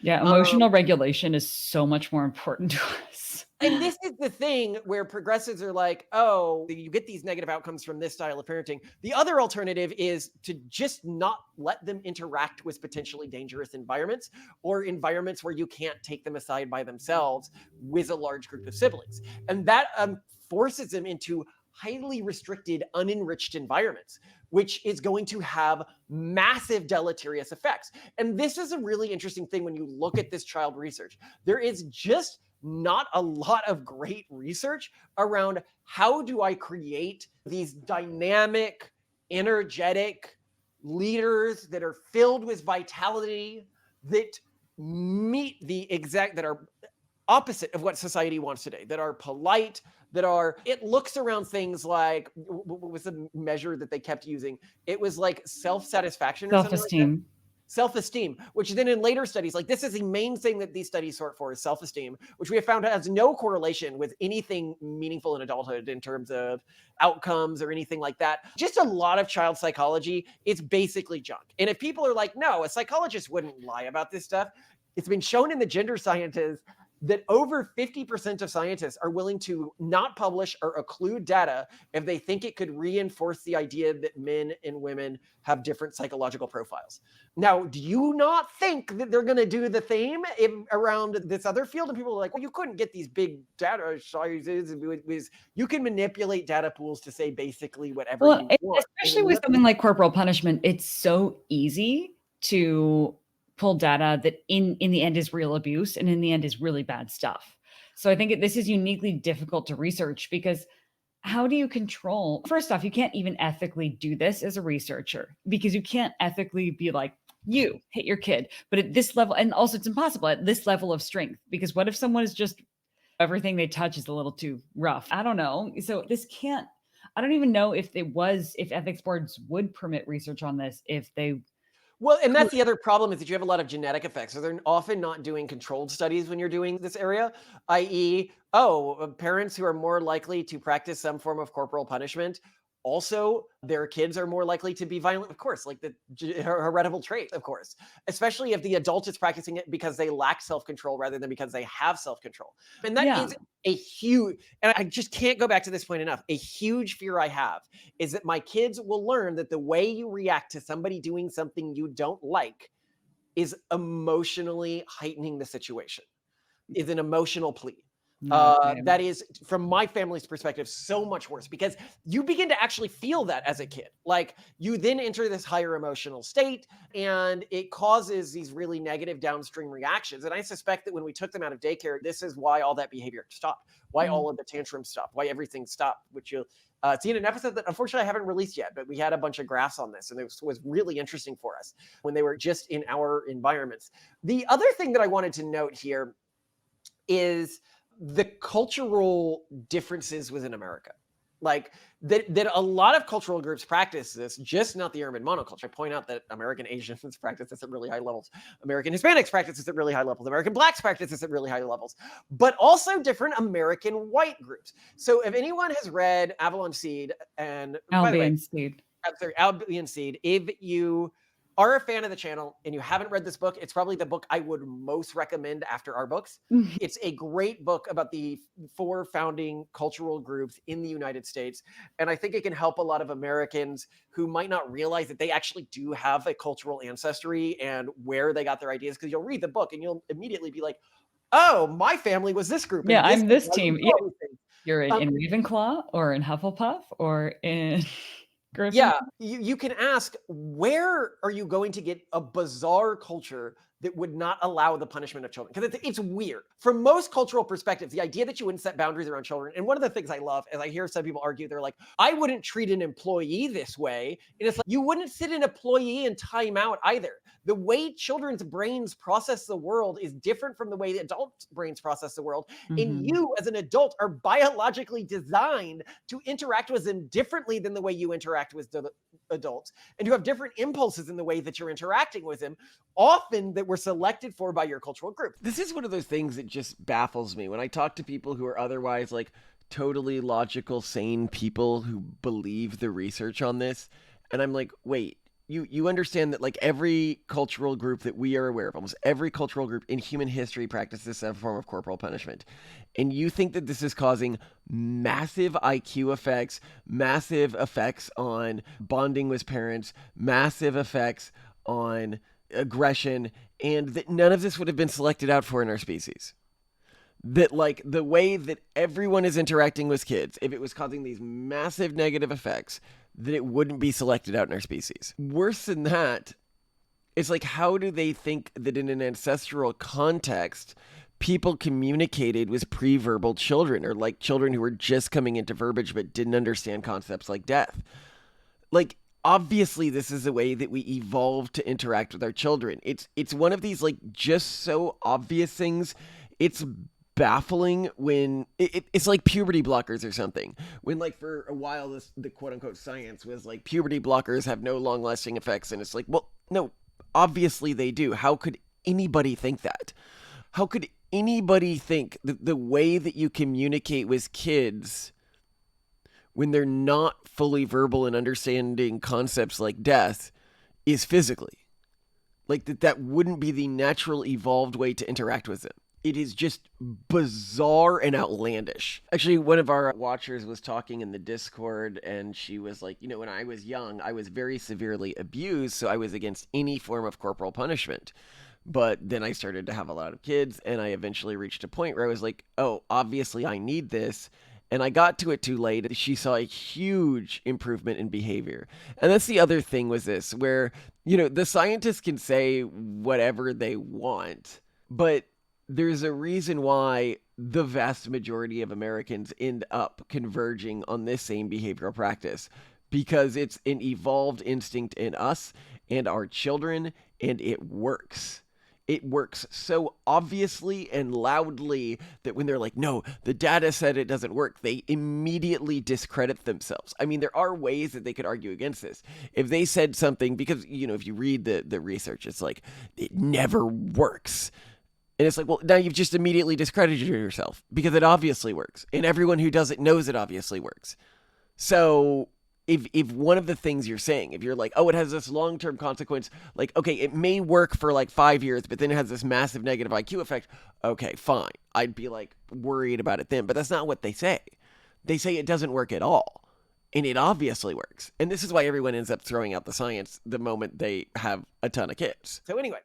Yeah, emotional regulation is so much more important to us. And this is the thing where progressives are like, oh, you get these negative outcomes from this style of parenting. The other alternative is to just not let them interact with potentially dangerous environments or environments where you can't take them aside by themselves with a large group of siblings. And that forces them into highly restricted, unenriched environments, which is going to have massive deleterious effects. And this is a really interesting thing when you look at this child research. There is just not a lot of great research around how do I create these dynamic, energetic leaders that are filled with vitality, that meet that are opposite of what society wants today, that are polite, it looks around things like, what was the measure that they kept using? It was like self-satisfaction or something like that. Self-esteem. Self-esteem, which then in later studies, like this is the main thing that these studies sort for is self-esteem, which we have found has no correlation with anything meaningful in adulthood in terms of outcomes or anything like that. Just a lot of child psychology is basically junk. And if people are like, no, a psychologist wouldn't lie about this stuff, it's been shown in the gender sciences that over 50% of scientists are willing to not publish or occlude data if they think it could reinforce the idea that men and women have different psychological profiles. Now, do you not think that they're going to do the same around this other field? And people are like, well, you couldn't get these big data sizes. You can manipulate data pools to say basically whatever you want. Especially with something like corporal punishment, it's so easy to pull data that in the end is real abuse and in the end is really bad stuff. So I think this is uniquely difficult to research because how do you control? First off, you can't even ethically do this as a researcher because you can't ethically be like, you hit your kid. But at this level, and also it's impossible at this level of strength, because what if someone is just everything they touch is a little too rough? I don't know. So I don't even know if ethics boards would permit research on this if they. Well, and that's the other problem is that you have a lot of genetic effects. So they're often not doing controlled studies when you're doing this area, i.e., parents who are more likely to practice some form of corporal punishment Also, their kids are more likely to be violent, of course, like the heritable trait, of course, especially if the adult is practicing it because they lack self-control rather than because they have self-control. And that is a huge, and I just can't go back to this point enough, a huge fear I have is that my kids will learn that the way you react to somebody doing something you don't like is emotionally heightening the situation, is an emotional plea. That is, from my family's perspective, so much worse because you begin to actually feel that as a kid. Like you then enter this higher emotional state and it causes these really negative downstream reactions. And I suspect that when we took them out of daycare, this is why all that behavior stopped, why all of the tantrums stopped, why everything stopped, which you'll see in an episode that unfortunately I haven't released yet, but we had a bunch of graphs on this and it was really interesting for us when they were just in our environments. The other thing that I wanted to note here is the cultural differences within America. Like that a lot of cultural groups practice this, just not the urban monoculture. I point out that American Asians practice this at really high levels. American Hispanics practice this at really high levels. American Blacks practice this at really high levels, but also different American white groups. So if anyone has read Avalon Seed and Albion Seed, if you are a fan of the channel and you haven't read this book, it's probably the book I would most recommend after our books. It's a great book about the 4 founding cultural groups in the United States. And I think it can help a lot of Americans who might not realize that they actually do have a cultural ancestry and where they got their ideas. Because you'll read the book and you'll immediately be like, oh, my family was this group. Yeah, I'm this team. Yeah. You're in Ravenclaw or in Hufflepuff or in... Griffin? Yeah, you can ask, where are you going to get a bizarre culture that would not allow the punishment of children? Because it's weird. From most cultural perspectives, the idea that you wouldn't set boundaries around children, and one of the things I love is I hear some people argue, they're like, I wouldn't treat an employee this way. And it's like, you wouldn't sit an employee in timeout either. The way children's brains process the world is different from the way the adult brains process the world. And you, as an adult, are biologically designed to interact with them differently than the way you interact with the adults. And you have different impulses in the way that you're interacting with them, often that were selected for by your cultural group. This is one of those things that just baffles me when I talk to people who are otherwise like totally logical, sane people who believe the research on this. And I'm like, wait, you understand that like every cultural group that we are aware of, almost every cultural group in human history practices some form of corporal punishment. And you think that this is causing massive IQ effects, massive effects on bonding with parents, massive effects on aggression, and that none of this would have been selected out for in our species. That like the way that everyone is interacting with kids, if it was causing these massive negative effects, that it wouldn't be selected out in our species. Worse than that, it's like, how do they think that in an ancestral context, people communicated with pre-verbal children, or like children who were just coming into verbiage but didn't understand concepts like death? Like, obviously this is a way that we evolved to interact with our children. It's one of these like just so obvious things. It's baffling when it's like puberty blockers or something, when like for a while the quote unquote science was like puberty blockers have no long lasting effects, and it's like, well, no, obviously they do. How could anybody think that? How could anybody think that the way that you communicate with kids when they're not fully verbal and understanding concepts like death is physically? Like that wouldn't be the natural evolved way to interact with them. It is just bizarre and outlandish. Actually, one of our watchers was talking in the Discord, and she was like, you know, when I was young, I was very severely abused, so I was against any form of corporal punishment. But then I started to have a lot of kids, and I eventually reached a point where I was like, oh, obviously I need this. And I got to it too late. She saw a huge improvement in behavior. And that's the other thing with this, where, you know, the scientists can say whatever they want, but there's a reason why the vast majority of Americans end up converging on this same behavioral practice, because it's an evolved instinct in us and our children, and it works. It works so obviously and loudly that when they're like, no, the data said it doesn't work, they immediately discredit themselves. I mean, there are ways that they could argue against this. If they said something, because, you know, if you read the research, it's like, it never works. And it's like, well, now you've just immediately discredited yourself, because it obviously works. And everyone who does it knows it obviously works. So if one of the things you're saying, if you're like, oh, it has this long-term consequence, like, okay, it may work for like 5 years, but then it has this massive negative IQ effect. Okay, fine. I'd be like worried about it then, but that's not what they say. They say it doesn't work at all. And it obviously works. And this is why everyone ends up throwing out the science the moment they have a ton of kids. So anyway,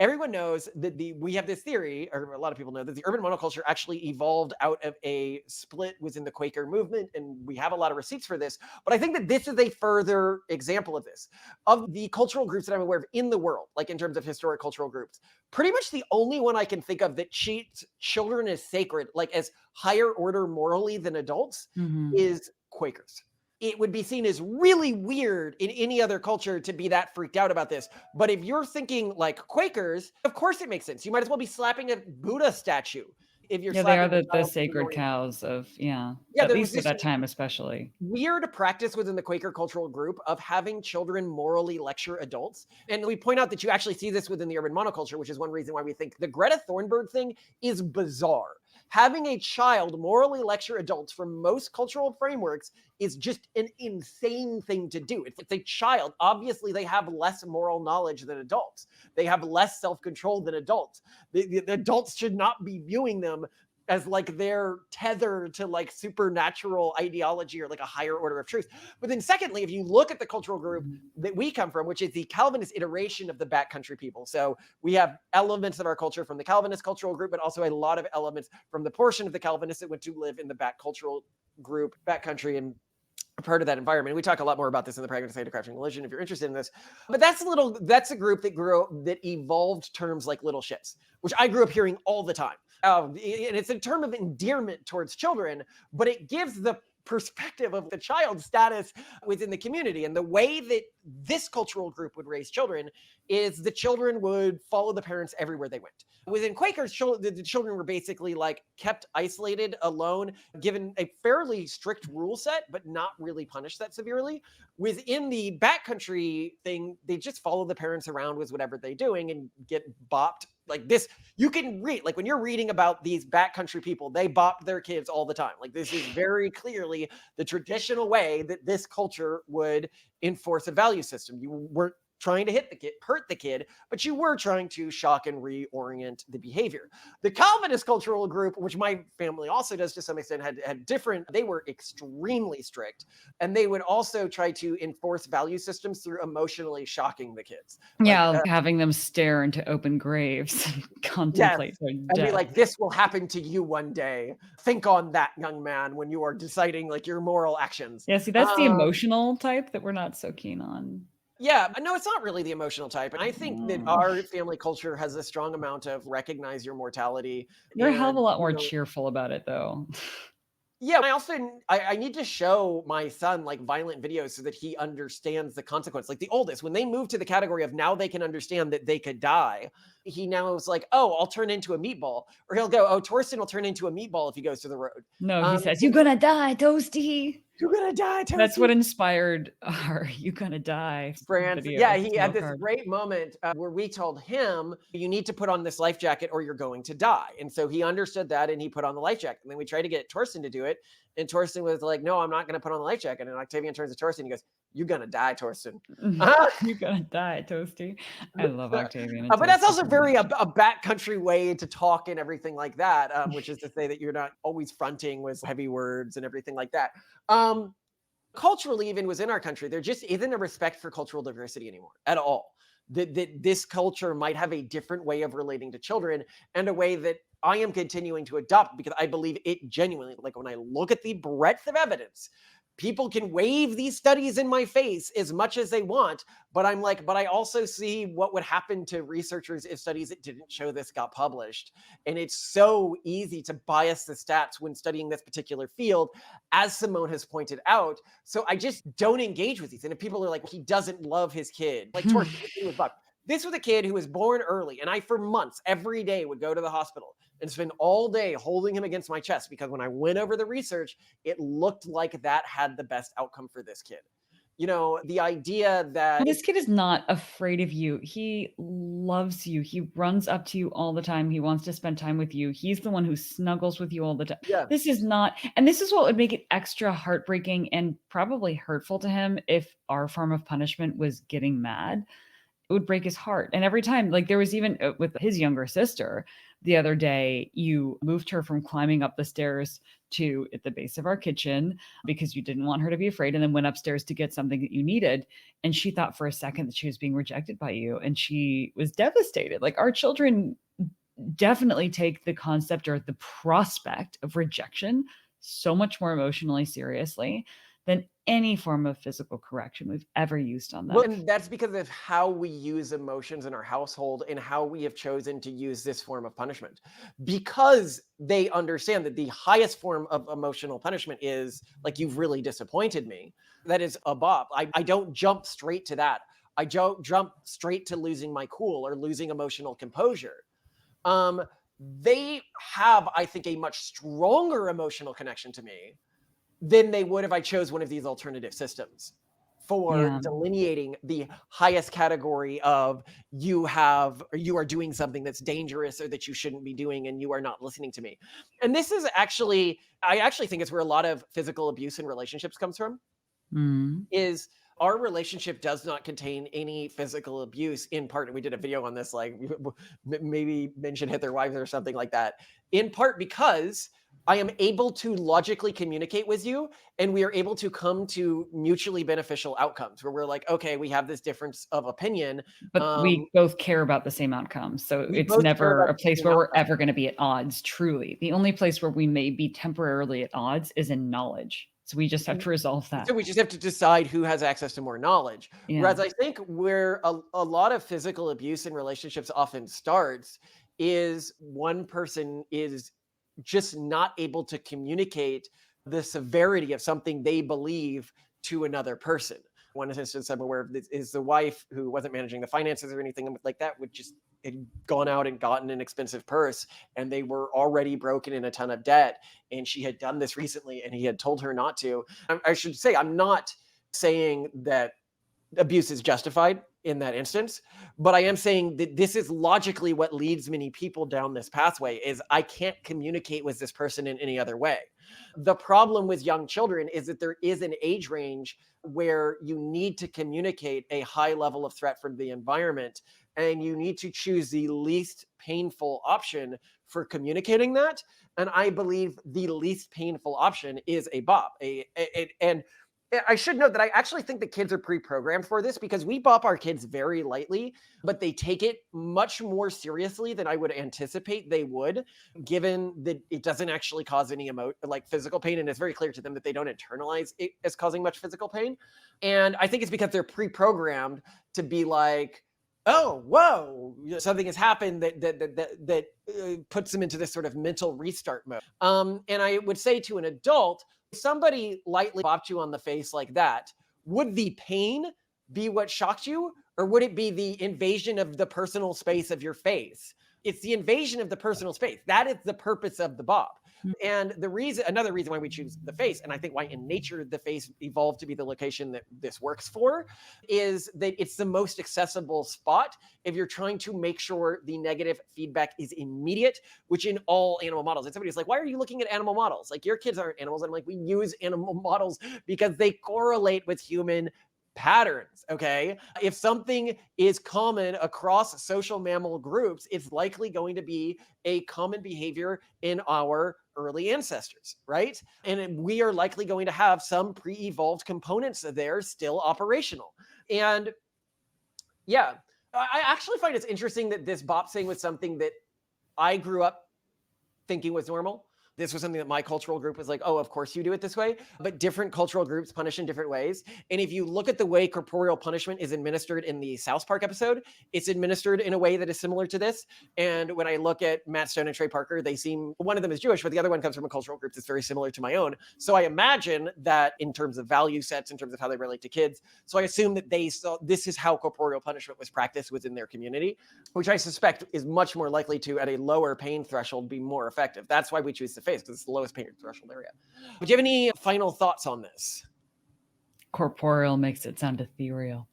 everyone knows that we have this theory, or a lot of people know, that the urban monoculture actually evolved out of a split within the Quaker movement, and we have a lot of receipts for this. But I think that this is a further example of this. Of the cultural groups that I'm aware of in the world, like in terms of historic cultural groups, pretty much the only one I can think of that treats children as sacred, like as higher order morally than adults, is Quakers. It would be seen as really weird in any other culture to be that freaked out about this. But if you're thinking like Quakers, of course it makes sense. You might as well be slapping a Buddha statue. If you're Yeah, they are slapping the sacred cows of, Yeah, at there least was at that this time especially. weird practice within the Quaker cultural group of having children morally lecture adults. And we point out that you actually see this within the urban monoculture, which is one reason why we think the Greta Thunberg thing is bizarre. Having a child morally lecture adults from most cultural frameworks is just an insane thing to do. It's a child. Obviously, they have less moral knowledge than adults. They have less self-control than adults. The adults should not be viewing them as like their tether to like supernatural ideology or like a higher order of truth. But then secondly, if you look at the cultural group that we come from, which is the Calvinist iteration of the backcountry people. So we have elements of our culture from the Calvinist cultural group, but also a lot of elements from the portion of the Calvinists that went to live in the back cultural group, backcountry, and part of that environment. We talk a lot more about this in the Pragmatic State of Crafting Religion if you're interested in this. But that's a group that evolved terms like little shits, which I grew up hearing all the time. And it's a term of endearment towards children, but it gives the perspective of the child's status within the community. And the way that this cultural group would raise children is the children would follow the parents everywhere they went. Within Quakers, the children were basically like kept isolated, alone, given a fairly strict rule set, but not really punished that severely. Within the backcountry thing, they just follow the parents around with whatever they're doing and get bopped. Like this, you can read, like when you're reading about these backcountry people, they bop their kids all the time. Like this is very clearly the traditional way that this culture would enforce a value system. You weren't trying to hurt the kid, but you were trying to shock and reorient the behavior. The Calvinist cultural group, which my family also does to some extent, had different, they were extremely strict. And they would also try to enforce value systems through emotionally shocking the kids. Yeah, having them stare into open graves and contemplate their and death. be like, this will happen to you one day. Think on that, young man, when you are deciding like your moral actions. Yeah, see, that's the emotional type that we're not so keen on. Yeah, no, it's not really the emotional type. And I think that our family culture has a strong amount of recognize your mortality. They're a hell of a lot more cheerful about it, though. Yeah, I need to show my son like violent videos so that he understands the consequence. Like the oldest, when they move to the category of now they can understand that they could die, he now is like, oh, I'll turn into a meatball. Or he'll go, oh, Torsten will turn into a meatball if he goes to the road. No, he says, you're gonna die, Toasty. You're gonna die, Toasty. That's what inspired our "You Gonna Die" video. Yeah, he had this great moment where we told him, you need to put on this life jacket or you're going to die. And so he understood that and he put on the life jacket. And then we tried to get Torsten to do it. And Torsten was like, no, I'm not going to put on the life jacket. And Octavian turns to Torsten and he goes, you're going to die, Torsten. You're going to die, Toasty. I love Octavian. But that's also very a backcountry way to talk and everything like that, which is to say that you're not always fronting with heavy words and everything like that. Culturally, even within our country, there just isn't a respect for cultural diversity anymore at all. That this culture might have a different way of relating to children and a way that I am continuing to adopt because I believe it genuinely, like when I look at the breadth of evidence, people can wave these studies in my face as much as they want, but I'm like, but I also see what would happen to researchers if studies that didn't show this got published. And it's so easy to bias the stats when studying this particular field, as Simone has pointed out. So I just don't engage with these. And if people are like, he doesn't love his kid, like this was a kid who was born early, and I, for months, every day would go to the hospital and spend all day holding him against my chest because when I went over the research, it looked like that had the best outcome for this kid. The idea that This kid is not afraid of you. He loves you. He runs up to you all the time. He wants to spend time with you. He's the one who snuggles with you all the time. Yeah. This is not, and this is what would make it extra heartbreaking and probably hurtful to him if our form of punishment was getting mad. It would break his heart. And every time, like there was even with his younger sister the other day, you moved her from climbing up the stairs to at the base of our kitchen because you didn't want her to be afraid, and then went upstairs to get something that you needed. And she thought for a second that she was being rejected by you, and she was devastated. Like our children definitely take the concept or the prospect of rejection so much more emotionally seriously than any form of physical correction we've ever used on them. Well, and that's because of how we use emotions in our household and how we have chosen to use this form of punishment. Because they understand that the highest form of emotional punishment is like, you've really disappointed me. That is a bop. I don't jump straight to that. I don't jump straight to losing my cool or losing emotional composure. They have, I think, a much stronger emotional connection to me than they would if I chose one of these alternative systems for delineating the highest category of you are doing something that's dangerous or that you shouldn't be doing and you are not listening to me. And this is actually, I actually think it's where a lot of physical abuse in relationships comes from. Is our relationship does not contain any physical abuse, in part, and we did a video on this, like maybe men should hit their wives or something like that, in part because I am able to logically communicate with you, and we are able to come to mutually beneficial outcomes where we're like, okay, we have this difference of opinion. But we both care about the same outcomes. So it's never a place where we're ever going to be at odds, truly. The only place where we may be temporarily at odds is in knowledge. So we just have to resolve that. So we just have to decide who has access to more knowledge. Yeah. Whereas I think where a lot of physical abuse in relationships often starts is one person is just not able to communicate the severity of something they believe to another person. One instance I'm aware of is the wife who wasn't managing the finances or anything like that, would just had gone out and gotten an expensive purse, and they were already broken in a ton of debt. And she had done this recently, and he had told her not to. I should say, I'm not saying that abuse is justified in that instance, but I am saying that this is logically what leads many people down this pathway is I can't communicate with this person in any other way. The problem with young children is that there is an age range where you need to communicate a high level of threat from the environment, and you need to choose the least painful option for communicating that. And I believe the least painful option is a bop. And I should note that I actually think the kids are pre-programmed for this, because we bop our kids very lightly, but they take it much more seriously than I would anticipate they would, given that it doesn't actually cause any physical pain. And it's very clear to them that they don't internalize it as causing much physical pain. And I think it's because they're pre-programmed to be like, oh, whoa, something has happened that puts them into this sort of mental restart mode. And I would say to an adult, if somebody lightly bopped you on the face like that, would the pain be what shocked you? Or would it be the invasion of the personal space of your face? It's the invasion of the personal space. That is the purpose of the bop. And another reason why we choose the face, and I think why in nature the face evolved to be the location that this works for, is that it's the most accessible spot if you're trying to make sure the negative feedback is immediate, which in all animal models. And somebody's like, why are you looking at animal models? Like, your kids aren't animals. And I'm like, we use animal models because they correlate with human patterns. Okay. If something is common across social mammal groups, it's likely going to be a common behavior in our early ancestors, right? And we are likely going to have some pre-evolved components there still operational. And yeah, I actually find it's interesting that this bop thing was something that I grew up thinking was normal. This was something that my cultural group was like, oh, of course you do it this way. But different cultural groups punish in different ways. And if you look at the way corporeal punishment is administered in the South Park episode, it's administered in a way that is similar to this. And when I look at Matt Stone and Trey Parker, one of them is Jewish, but the other one comes from a cultural group that's very similar to my own. So I imagine that in terms of value sets, in terms of how they relate to kids. So I assume that this is how corporeal punishment was practiced within their community, which I suspect is much more likely to, at a lower pain threshold, be more effective. That's why we choose the face, because it's the lowest pain threshold area. But do you have any final thoughts on this? Corporeal makes it sound ethereal.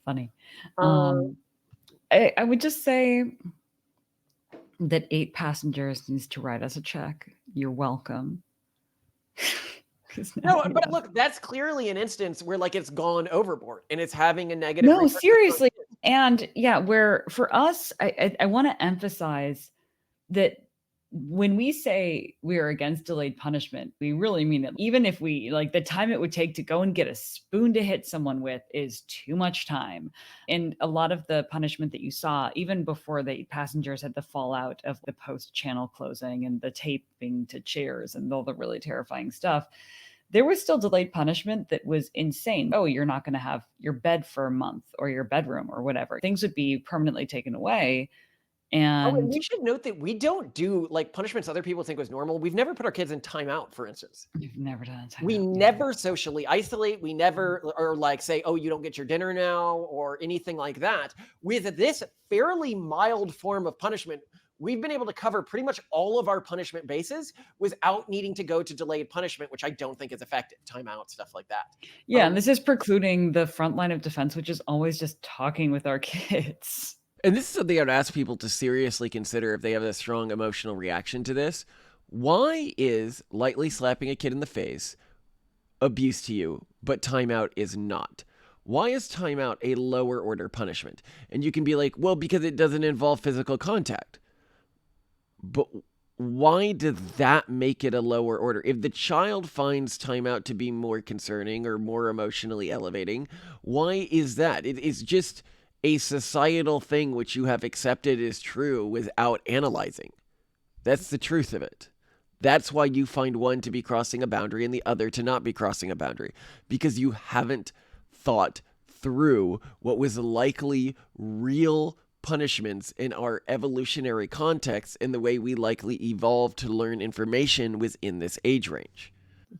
Funny. Um, I would just say that 8 passengers needs to write us a check. You're welcome. No, but look, that's clearly an instance where like it's gone overboard and it's having a negative. No, repercussion. seriously. And yeah, where for us, I want to emphasize that when we say we are against delayed punishment, we really mean it. Even if we like the time it would take to go and get a spoon to hit someone with is too much time. And a lot of the punishment that you saw, even before the passengers had the fallout of the post channel closing and the taping to chairs and all the really terrifying stuff, there was still delayed punishment that was insane. Oh, you're not going to have your bed for a month or your bedroom or whatever. Things would be permanently taken away. And And we should note that we don't do like punishments other people think was normal. We've never put our kids in timeout, for instance. You've never done timeout. We never socially isolate. We never or like say, oh, you don't get your dinner now or anything like that. With this fairly mild form of punishment, we've been able to cover pretty much all of our punishment bases without needing to go to delayed punishment, which I don't think is effective. Timeout, stuff like that. Yeah, and this is precluding the front line of defense, which is always just talking with our kids. And this is something I'd ask people to seriously consider if they have a strong emotional reaction to this. Why is lightly slapping a kid in the face abuse to you, but timeout is not? Why is timeout a lower order punishment? And you can be like, well, because it doesn't involve physical contact. But why does that make it a lower order? If the child finds timeout to be more concerning or more emotionally elevating, why is that? It is just a societal thing which you have accepted is true without analyzing. That's the truth of it. That's why you find one to be crossing a boundary and the other to not be crossing a boundary, because you haven't thought through what was likely real punishments in our evolutionary context and the way we likely evolved to learn information within this age range.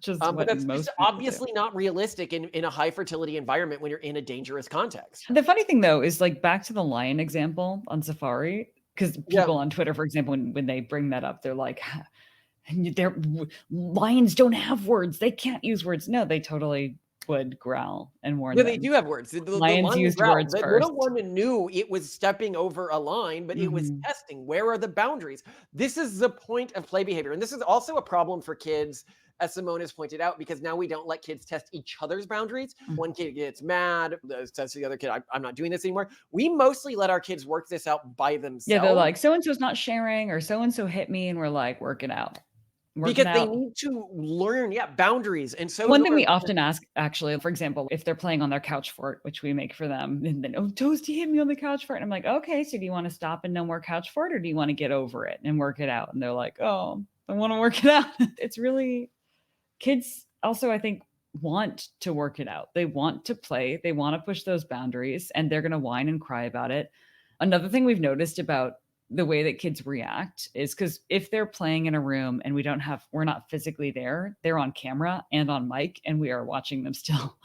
But that's just obviously not realistic in a high fertility environment when you're in a dangerous context. The funny thing, though, is like back to the lion example on Safari, because people on Twitter, for example, when they bring that up, they're like, lions don't have words. They can't use words. No, they totally would growl and warn Yeah, them. they do have words. The Lions lion used growled. words The first. little one knew it was stepping over a line, but it was testing. Where are the boundaries? This is the point of play behavior. And this is also a problem for kids, as Simone has pointed out, because now we don't let kids test each other's boundaries. One kid gets mad, says to the other kid, I'm not doing this anymore. We mostly let our kids work this out by themselves. Yeah, they're like, so-and-so's not sharing, or so-and-so hit me, and we're like, work it out. Because they need to learn, boundaries. And so one thing we often ask, actually, for example, if they're playing on their couch fort, which we make for them, and then, oh, Toasty hit me on the couch fort. And I'm like, okay, so do you want to stop and no more couch fort, or do you want to get over it and work it out? And they're like, oh, I want to work it out. It's really, kids also, I think, want to work it out. They want to play. They want to push those boundaries, and they're going to whine and cry about it. Another thing we've noticed about the way that kids react is because if they're playing in a room and we're not physically there, they're on camera and on mic, and we are watching them still.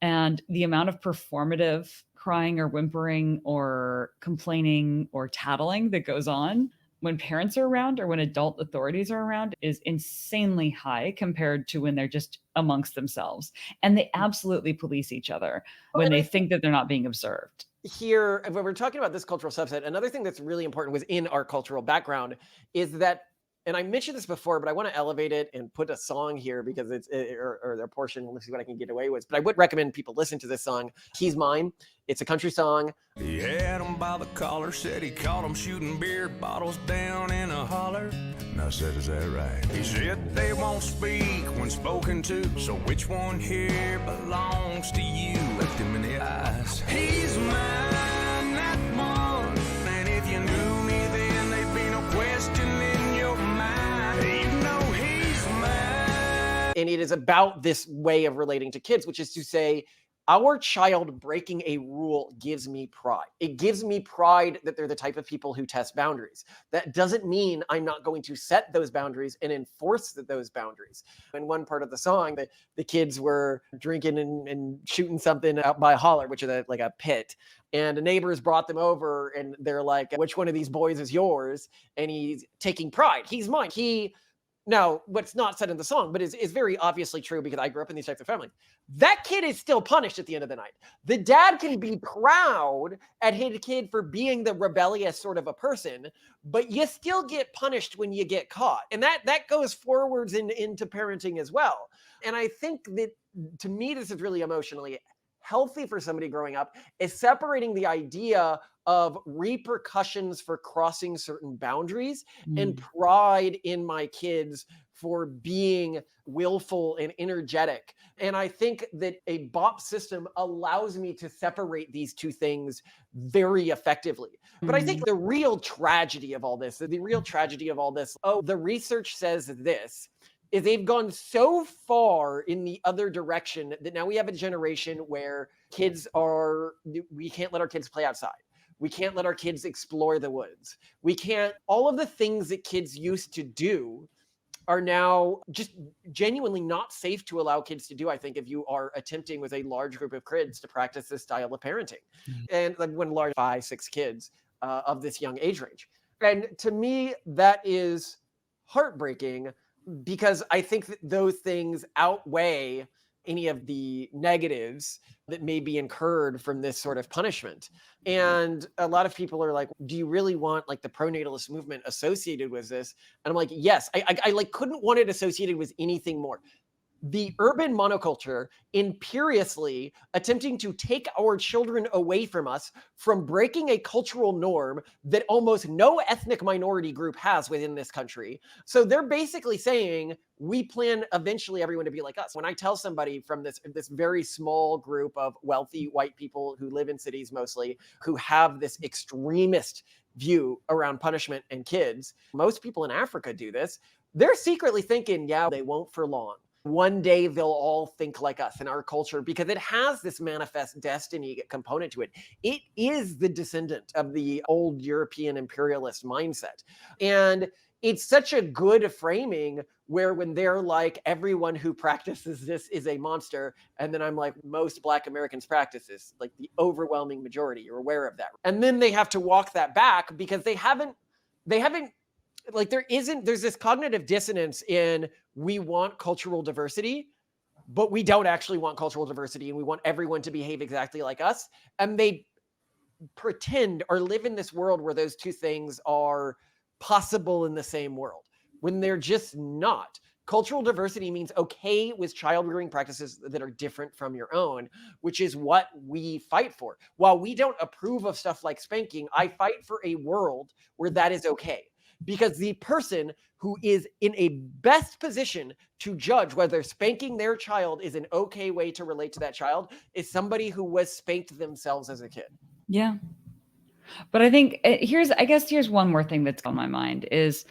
And the amount of performative crying or whimpering or complaining or tattling that goes on when parents are around or when adult authorities are around is insanely high compared to when they're just amongst themselves. And they absolutely police each other when they think that they're not being observed. Here, when we're talking about this cultural subset, another thing that's really important within our cultural background is that, and I mentioned this before, but I want to elevate it and put a song here because it's, or a portion, let's see what I can get away with. But I would recommend people listen to this song, He's Mine. It's a country song. He had him by the collar, said he caught him shooting beer bottles down in a holler. And I said, is that right? He said they won't speak when spoken to, so which one here belongs to you? Looked him in the eyes. He's mine, not one. And if you knew me then, there'd be no question in your mind. You know he's mine. And it is about this way of relating to kids, which is to say, our child breaking a rule gives me pride. It gives me pride that they're the type of people who test boundaries. That doesn't mean I'm not going to set those boundaries and enforce those boundaries. In one part of the song, the kids were drinking and shooting something out by a holler, which is like a pit. And the neighbors brought them over and they're like, which one of these boys is yours? And he's taking pride. He's mine. He Now, what's not said in the song, but is very obviously true because I grew up in these types of families. That kid is still punished at the end of the night. The dad can be proud at his kid for being the rebellious sort of a person, but you still get punished when you get caught. And that goes forwards into parenting as well. And I think that, to me, this is really emotionally healthy for somebody growing up, is separating the idea of repercussions for crossing certain boundaries and pride in my kids for being willful and energetic. And I think that a BOP system allows me to separate these two things very effectively. But I think the real tragedy of all this, the research says this, is they've gone so far in the other direction that now we have a generation where we can't let our kids play outside. We can't let our kids explore the woods. All of the things that kids used to do are now just genuinely not safe to allow kids to do, I think, if you are attempting with a large group of kids to practice this style of parenting. And like when large 5, 6 kids of this young age range. And to me, that is heartbreaking because I think that those things outweigh any of the negatives that may be incurred from this sort of punishment. And a lot of people are like, do you really want like the pronatalist movement associated with this? And I'm like, yes, I like couldn't want it associated with anything more. The urban monoculture imperiously attempting to take our children away from us from breaking a cultural norm that almost no ethnic minority group has within this country. So they're basically saying, we plan eventually everyone to be like us. When I tell somebody from this very small group of wealthy white people who live in cities mostly, who have this extremist view around punishment and kids, most people in Africa do this, they're secretly thinking, yeah, they won't for long. One day they'll all think like us in our culture because it has this manifest destiny component to it. It is the descendant of the old European imperialist mindset. And it's such a good framing where when they're like, everyone who practices this is a monster. And then I'm like, most Black Americans practice this, like the overwhelming majority, you're aware of that. And then they have to walk that back because they haven't like there's this cognitive dissonance in we want cultural diversity, but we don't actually want cultural diversity and we want everyone to behave exactly like us. And they pretend or live in this world where those two things are possible in the same world when they're just not. Cultural diversity means okay with child rearing practices that are different from your own, which is what we fight for. While we don't approve of stuff like spanking, I fight for a world where that is okay. Because the person who is in a best position to judge whether spanking their child is an okay way to relate to that child is somebody who was spanked themselves as a kid. Yeah. But I think here's one more thing that's on my mind is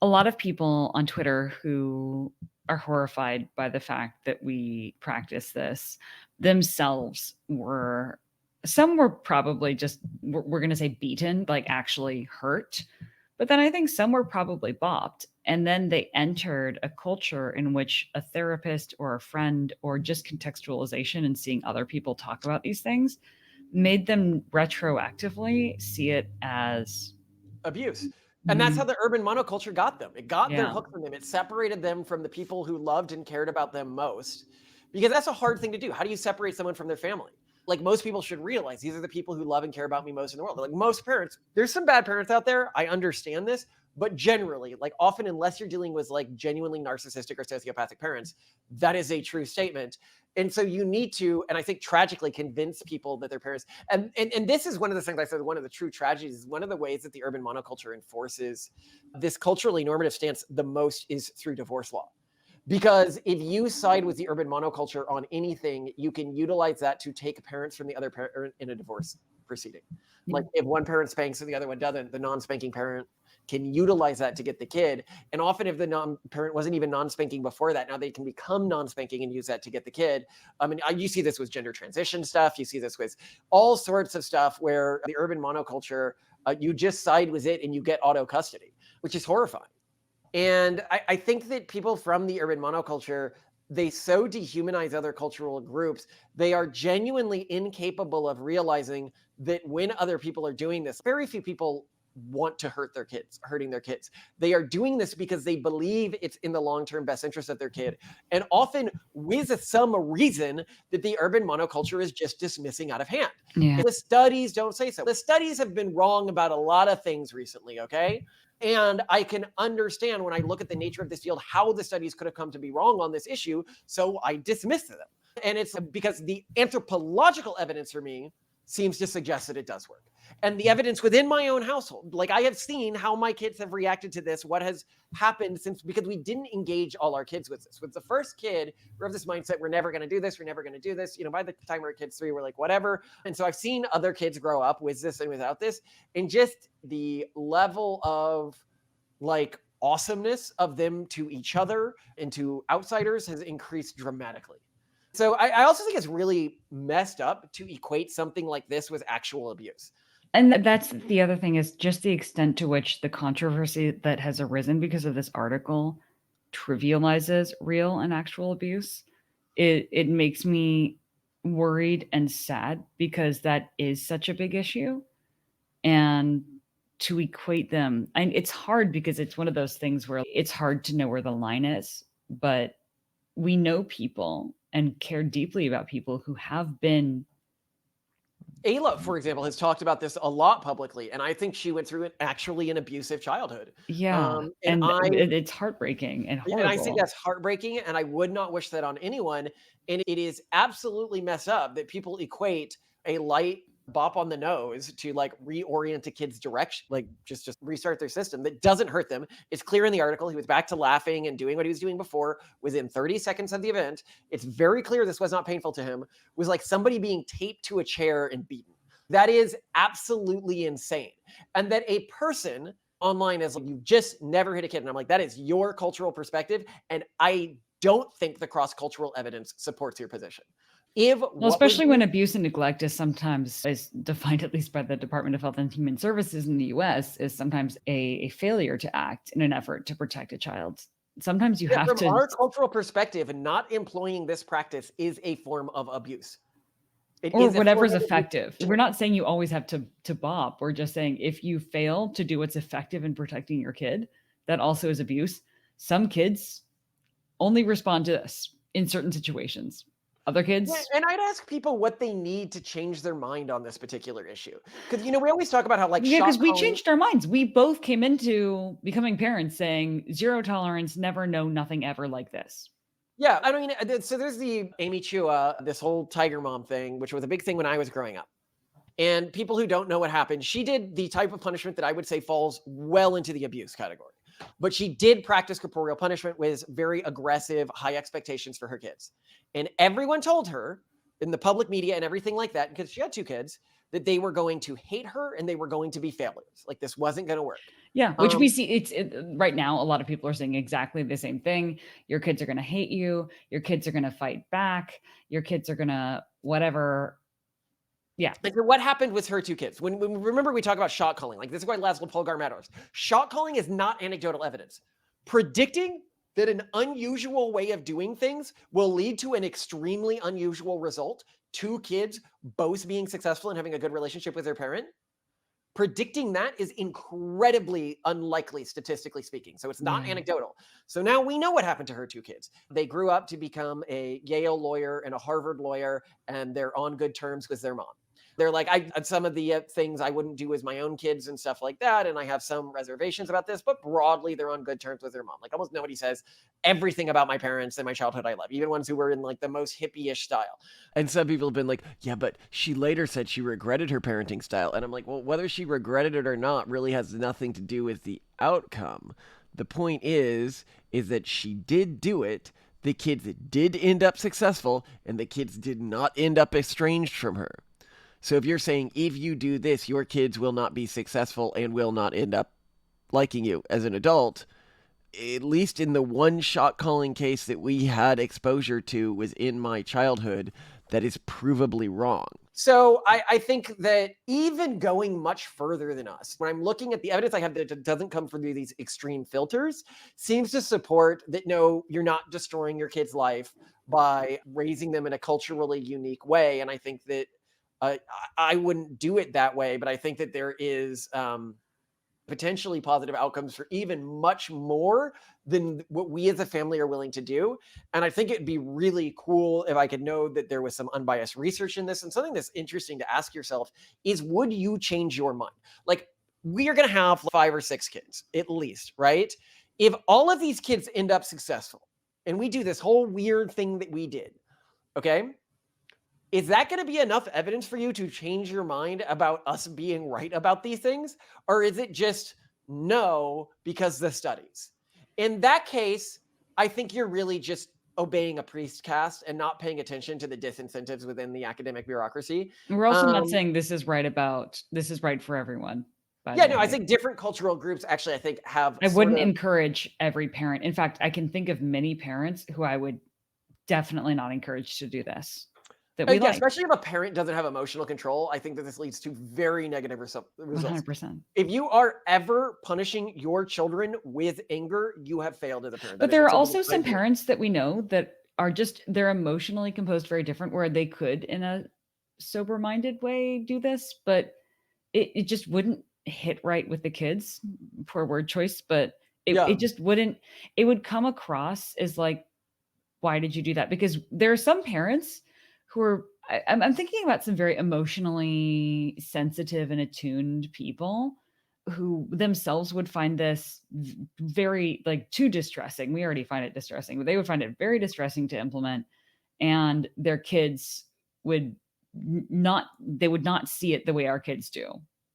a lot of people on Twitter who are horrified by the fact that we practice this themselves were probably just, we're going to say beaten, like actually hurt. But then I think some were probably bopped. And then they entered a culture in which a therapist or a friend or just contextualization and seeing other people talk about these things made them retroactively see it as abuse. And that's how the urban monoculture got them. It got their hook from them. It separated them from the people who loved and cared about them most. Because that's a hard thing to do. How do you separate someone from their family? Like most people should realize these are the people who love and care about me most in the world. Like most parents, there's some bad parents out there. I understand this, but generally, like often, unless you're dealing with like genuinely narcissistic or sociopathic parents, that is a true statement. And so you need to, and I think tragically convince people that their parents, and this is one of the things I said, one of the true tragedies, one of the ways that the urban monoculture enforces this culturally normative stance the most is through divorce law. Because if you side with the urban monoculture on anything, you can utilize that to take parents from the other parent in a divorce proceeding. Like if one parent spanks and the other one doesn't, the non-spanking parent can utilize that to get the kid. And often if the parent wasn't even non-spanking before that, now they can become non-spanking and use that to get the kid. I mean, you see this with gender transition stuff. You see this with all sorts of stuff where the urban monoculture, you just side with it and you get auto custody, which is horrifying. And I think that people from the urban monoculture, they so dehumanize other cultural groups, they are genuinely incapable of realizing that when other people are doing this, very few people want to hurting their kids. They are doing this because they believe it's in the long-term best interest of their kid, and often with some reason that the urban monoculture is just dismissing out of hand. Yeah. The studies don't say so. The studies have been wrong about a lot of things recently, okay? And I can understand when I look at the nature of this field, how the studies could have come to be wrong on this issue, so I dismiss them. And it's because the anthropological evidence for me seems to suggest that it does work. And the evidence within my own household, like I have seen how my kids have reacted to this, what has happened since, because we didn't engage all our kids with this. With the first kid, we have this mindset, we're never going to do this, we're never going to do this. You know, by the time we're kids 3, we're like, whatever. And so I've seen other kids grow up with this and without this. And just the level of like awesomeness of them to each other and to outsiders has increased dramatically. So I also think it's really messed up to equate something like this with actual abuse. And that's the other thing, is just the extent to which the controversy that has arisen because of this article trivializes real and actual abuse. It makes me worried and sad, because that is such a big issue. And to equate them, and it's hard because it's one of those things where it's hard to know where the line is, but we know people and care deeply about people who have been. Ayla, for example, has talked about this a lot publicly, and I think she went through actually an abusive childhood. Yeah, and it's heartbreaking and horrible. And I think that's heartbreaking, and I would not wish that on anyone. And it is absolutely messed up that people equate a light bop on the nose to like reorient a kid's direction, like just restart their system. That doesn't hurt them. It's clear in the article he was back to laughing and doing what he was doing before within 30 seconds of the event. It's very clear this was not painful to him. It was like somebody being taped to a chair and beaten. That is absolutely insane. And that a person online is like, you just never hit a kid. And I'm like, that is your cultural perspective. And I don't think the cross-cultural evidence supports your position. Well, especially when abuse and neglect is sometimes, is defined at least by the Department of Health and Human Services in the US, is sometimes a failure to act in an effort to protect a child. Sometimes you have to. From our cultural perspective, not employing this practice is a form of abuse. Or whatever's effective. We're not saying you always have to bop. We're just saying if you fail to do what's effective in protecting your kid, that also is abuse. Some kids only respond to this in certain situations. Other kids. Yeah, and I'd ask people what they need to change their mind on this particular issue. Because, you know, we always talk about how like, yeah, because we changed our minds. We both came into becoming parents saying zero tolerance, never, no, nothing ever like this. Yeah, I mean, so there's the Amy Chua, this whole tiger mom thing, which was a big thing when I was growing up. And people who don't know what happened, she did the type of punishment that I would say falls well into the abuse category. But she did practice corporeal punishment with very aggressive, high expectations for her kids. And everyone told her in the public media and everything like that, because she had 2 kids, that they were going to hate her and they were going to be failures. Like this wasn't going to work. Yeah, which we see right now. A lot of people are saying exactly the same thing. Your kids are going to hate you. Your kids are going to fight back. Your kids are going to whatever. Yeah. Like what happened with her 2 kids? When remember we talk about shot calling. Like this is why Laszlo Polgar matters. Shot calling is not anecdotal evidence. Predicting that an unusual way of doing things will lead to an extremely unusual result, 2 kids both being successful and having a good relationship with their parent, predicting that is incredibly unlikely, statistically speaking. So it's not anecdotal. So now we know what happened to her 2 kids. They grew up to become a Yale lawyer and a Harvard lawyer, and they're on good terms with their mom. They're like, some of the things I wouldn't do with my own kids and stuff like that. And I have some reservations about this, but broadly, they're on good terms with their mom. Like almost nobody says everything about my parents and my childhood I love, even ones who were in like the most hippie-ish style. And some people have been like, yeah, but she later said she regretted her parenting style. And I'm like, well, whether she regretted it or not really has nothing to do with the outcome. The point is that she did do it. The kids did end up successful, and the kids did not end up estranged from her. So if you're saying, if you do this, your kids will not be successful and will not end up liking you as an adult, at least in the one shot calling case that we had exposure to was in my childhood, that is provably wrong. So I think that even going much further than us, when I'm looking at the evidence I have that it doesn't come from these extreme filters, seems to support that, no, you're not destroying your kid's life by raising them in a culturally unique way. And I think that I wouldn't do it that way, but I think that there is potentially positive outcomes for even much more than what we as a family are willing to do. And I think it'd be really cool if I could know that there was some unbiased research in this. And something that's interesting to ask yourself is, would you change your mind? Like, we are going to have 5 or 6 kids at least, right? If all of these kids end up successful and we do this whole weird thing that we did, okay, is that going to be enough evidence for you to change your mind about us being right about these things? Or is it just no, because the studies? In that case, I think you're really just obeying a priest cast and not paying attention to the disincentives within the academic bureaucracy. We're also not saying this is right for everyone. Yeah, no, I think different cultural groups actually, I think, have. I wouldn't encourage every parent. In fact, I can think of many parents who I would definitely not encourage to do this. Especially if a parent doesn't have emotional control, I think that this leads to very negative results. 100%. If you are ever punishing your children with anger, you have failed as a parent. But there are also some parents that we know that are they're emotionally composed very different, where they could, in a sober-minded way, do this, but it just wouldn't hit right with the kids. Poor word choice, but it just wouldn't. It would come across as like, why did you do that? Because there are some parents who are, I'm thinking about some very emotionally sensitive and attuned people who themselves would find this very too distressing. We already find it distressing, but they would find it very distressing to implement, and their kids would not see it the way our kids do.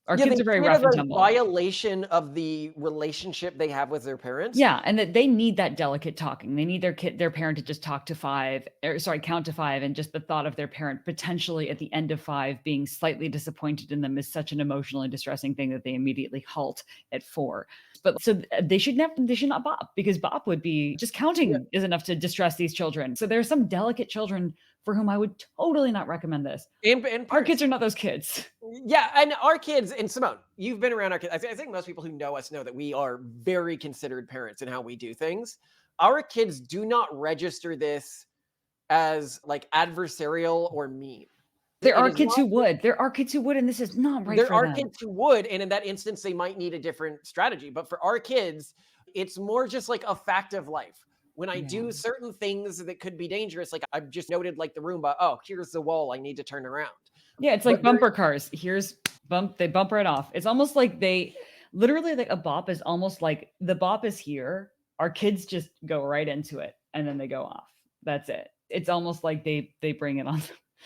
Our kids are very rough and tumble. Violation of the relationship they have with their parents. Yeah, and that they need that delicate talking. They need their parent to just count to 5, and just the thought of their parent potentially at the end of 5 being slightly disappointed in them is such an emotionally distressing thing that they immediately halt at 4. But so they should not bop, because bop would be just counting is enough to distress these children. So there are some delicate children for whom I would totally not recommend this. And our kids are not those kids. Yeah, and our kids, and Simone, you've been around our kids. I think most people who know us know that we are very considered parents in how we do things. Our kids do not register this as like adversarial or mean. There are kids who would. There are kids who would, and this is not right for them. There are kids who would, and in that instance, they might need a different strategy. But for our kids, it's more just like a fact of life. When I do certain things that could be dangerous, like I've just noted, like the Roomba, oh, here's the wall, I need to turn around. Yeah, it's like bumper cars. Here's they bump right off. It's almost like they literally, like a bop is almost like the bop is here. Our kids just go right into it and then they go off. That's it. It's almost like they bring it on.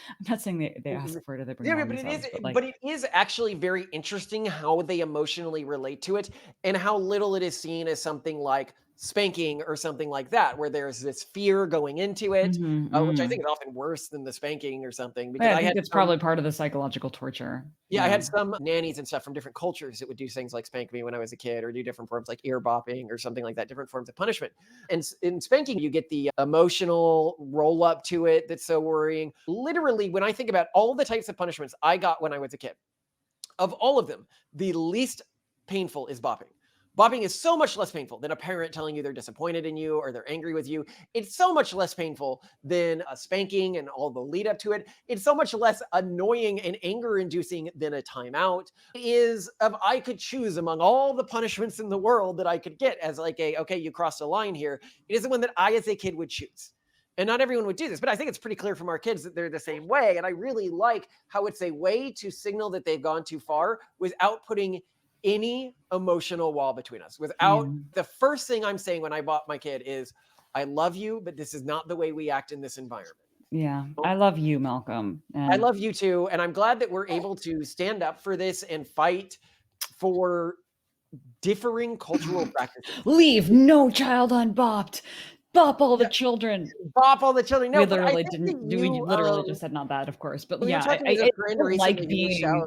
I'm not saying they ask for it or they bring it on themselves, but it is actually very interesting how they emotionally relate to it and how little it is seen as something like spanking or something like that, where there's this fear going into it, which I think is often worse than the spanking or something. Because I think it's probably part of the psychological torture. Yeah, I had some nannies and stuff from different cultures that would do things like spank me when I was a kid, or do different forms like ear bopping or something like that, different forms of punishment. And in spanking, you get the emotional roll up to it that's so worrying. Literally, when I think about all the types of punishments I got when I was a kid, of all of them, the least painful is bopping. Bopping is so much less painful than a parent telling you they're disappointed in you or they're angry with you. It's so much less painful than a spanking and all the lead up to it. It's so much less annoying and anger inducing than a timeout. Is if I could choose among all the punishments in the world that I could get as like okay, you crossed a line here, it is the one that I as a kid would choose. And not everyone would do this, but I think it's pretty clear from our kids that they're the same way. And I really like how it's a way to signal that they've gone too far without putting any emotional wall between us. Without the first thing I'm saying when I bought my kid is, I love you, but this is not the way we act in this environment. Yeah, I love you, Malcolm. I love you too. And I'm glad that we're able to stand up for this and fight for differing cultural practices. Leave no child unbopped. Bop all the children. Bop all the children. No, we literally didn't. We literally just said not that, of course. But yeah, I like being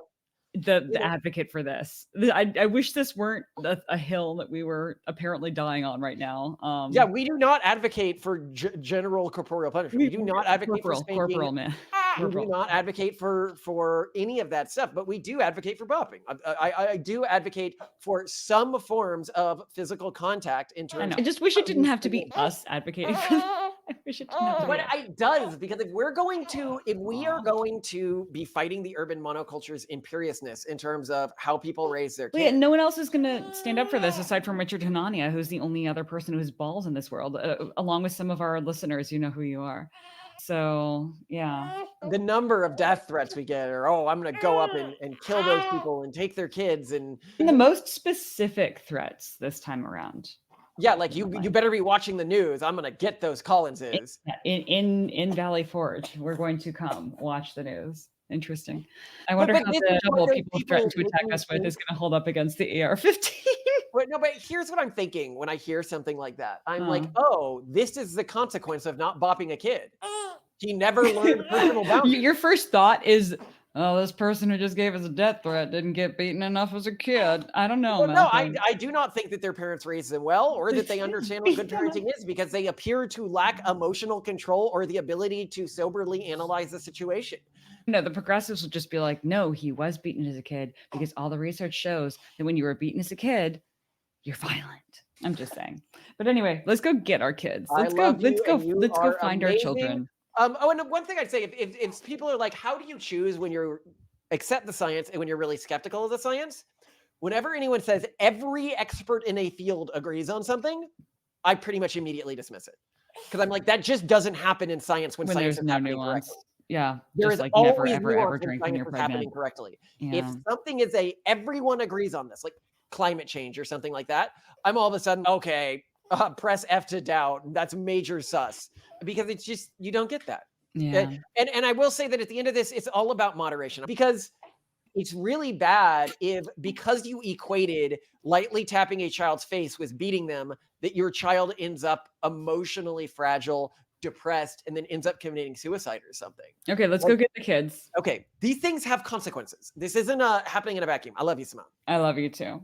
the advocate for this. I wish this weren't a hill that we were apparently dying on right now. Yeah, we do not advocate for general corporeal punishment. We do not advocate for spanking. Corporal, man. We do not advocate for any of that stuff, but we do advocate for bopping. I do advocate for some forms of physical contact in terms. I just wish it didn't have to be us advocating for wish it didn't have to But be. it does, because if we are going to be fighting the urban monoculture's imperiousness in terms of how people raise their Well, yeah, kids. no one else is going to stand up for this aside from Richard Hanania, who's the only other person who has balls in this world, along with some of our listeners. You know who you are. So, yeah. The number of death threats we get are, oh, I'm going to go up and kill those people and take their kids. And the most specific threats this time around. Yeah, like you better be watching the news. I'm going to get those Collinses. In Valley Forge, we're going to come watch the news. Interesting. I wonder how the double people threatened to attack us with is going to hold up against the AR-15. But here's what I'm thinking when I hear something like that. I'm like, oh, this is the consequence of not bopping a kid. He never learned personal boundaries. Your first thought is, oh, this person who just gave us a death threat didn't get beaten enough as a kid. I don't know, well, no, Malcolm. I do not think that their parents raised them well, or that they understand what good parenting is, because they appear to lack emotional control or the ability to soberly analyze the situation. No, the progressives will just be like, no, he was beaten as a kid, because all the research shows that when you were beaten as a kid, you're violent. I'm just saying. But anyway, let's go get our kids. Let's go find our children. Oh, and one thing I'd say, if people are like, how do you choose when you accept the science and when you're really skeptical of the science? Whenever anyone says every expert in a field agrees on something, I pretty much immediately dismiss it. Because I'm like, that just doesn't happen in science when science there's is no happening nuance. correctly. Yeah. There just is like always never, ever nuance when drink when science you're is happening pregnant. correctly. Yeah. If something is everyone agrees on this, like climate change or something like that, I'm all of a sudden, okay, press F to doubt. That's major sus. Because it's just, you don't get that. Yeah. And I will say that at the end of this, it's all about moderation, because it's really bad because you equated lightly tapping a child's face with beating them, that your child ends up emotionally fragile, depressed, and then ends up committing suicide or something. Okay, let's go get the kids. Okay, these things have consequences. This isn't happening in a vacuum. I love you, Simone. I love you too.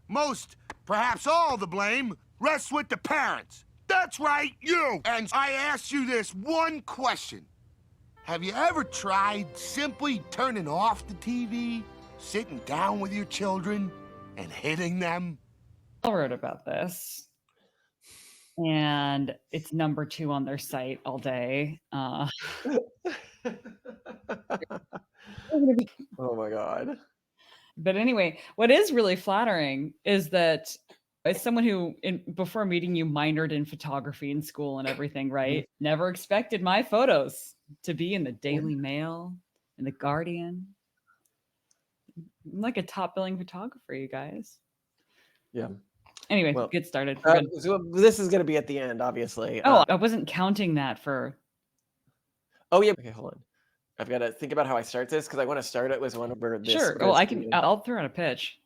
Most, perhaps all the blame rests with the parents. That's right, you! And I ask you this one question. Have you ever tried simply turning off the TV, sitting down with your children, and hitting them? I wrote about this. And it's number 2 on their site all day. Oh my God. But anyway, what is really flattering is that as someone who, before meeting you, minored in photography in school and everything, right? Never expected my photos to be in the Daily Mail, in the Guardian. I'm like a top billing photographer, you guys. Yeah. Anyway, get started. So this is going to be at the end, obviously. Oh, I wasn't counting that for. Oh yeah. Okay, hold on. I've got to think about how I start this, because I want to start it with one where this. Sure. Well, I'll throw out a pitch.